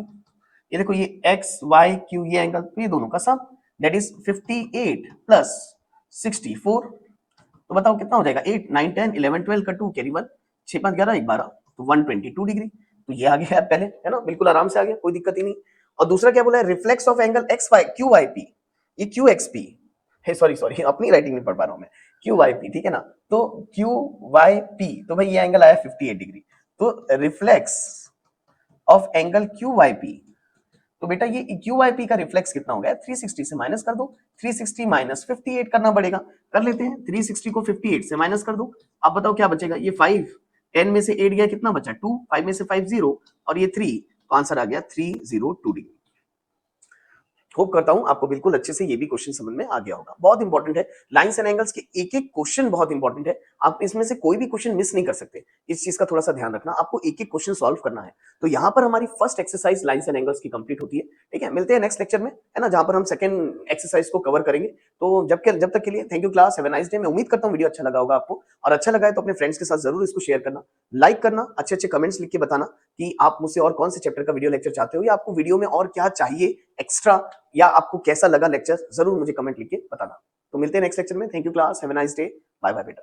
ये देखो ये एक्स वाई क्यू, ये एंगल, तो ये दोनों का सम दैट इज 58 प्लस 64, तो बताओ कितना हो जाएगा? 8 9 10 11 12 का 2 कैरी 1, 6 5 11 1 12, तो 122 डिग्री। तो ये आ गया यार पहले, है ना? बिल्कुल आराम से आ गया, कोई दिक्कत ही नहीं। और दूसरा क्या बोला है? Reflex of angle X Y Q Y P, ये क्यू एक्स पी है, सॉरी अपनी राइटिंग नहीं पढ़ पा रहा हूं मैं, क्यू वाई पी, ठीक है ना? तो क्यू वाई पी, तो भाई ये एंगल आया 58 डिग्री, तो reflex of angle Q Y P, तो बेटा ये क्यू वाई पी का रिफ्लेक्स कितना हो गया? 360 से माइनस कर दो, 360 माइनस 58 करना पड़ेगा, कर लेते हैं। 360 को 58 से माइनस कर दो, अब बताओ क्या बचेगा? ये 5, 10 में से 8 गया, कितना बचा? 2, 5 में से 5 0, और ये 3, तो आंसर आ गया 302 डिग्री। होप करता हूं आपको बिल्कुल अच्छे से ये भी क्वेश्चन समझ में आ गया होगा। बहुत इंपॉर्टेंट है, लाइंस एंड एंगल्स के एक एक क्वेश्चन बहुत इंपॉर्टेंट है, आप इसमें से कोई भी क्वेश्चन मिस नहीं कर सकते, इस चीज का थोड़ा सा ध्यान रखना, आपको एक एक क्वेश्चन सॉल्व करना है। तो यहाँ पर हमारी first exercise lines and angles की कंप्लीट होती है, ठीक है? मिलते हैं नेक्स्ट लेक्चर में, है ना, जहां पर हम सेकंड एक्सरसाइज को कवर करेंगे। तो जब तक के लिए thank you class, have a nice day. मैं उम्मीद करता हूँ वीडियो अच्छा लगा होगा आपको, और अच्छा लगा है तो अपने फ्रेंड्स के साथ जरूर इसको शेयर करना, लाइक करना, अच्छे अच्छे कमेंट्स लिख के बताना कि आप मुझसे और कौन से चैप्टर का वीडियो लेक्चर चाहते हो, या आपको वीडियो में और क्या चाहिए एक्स्ट्रा, या आपको कैसा लगा लेक्चर, जरूर मुझे कमेंट लिख के बताना। तो मिलते हैं नेक्स्ट लेक्चर में। Thank you class, have a nice day, bye bye बेटा।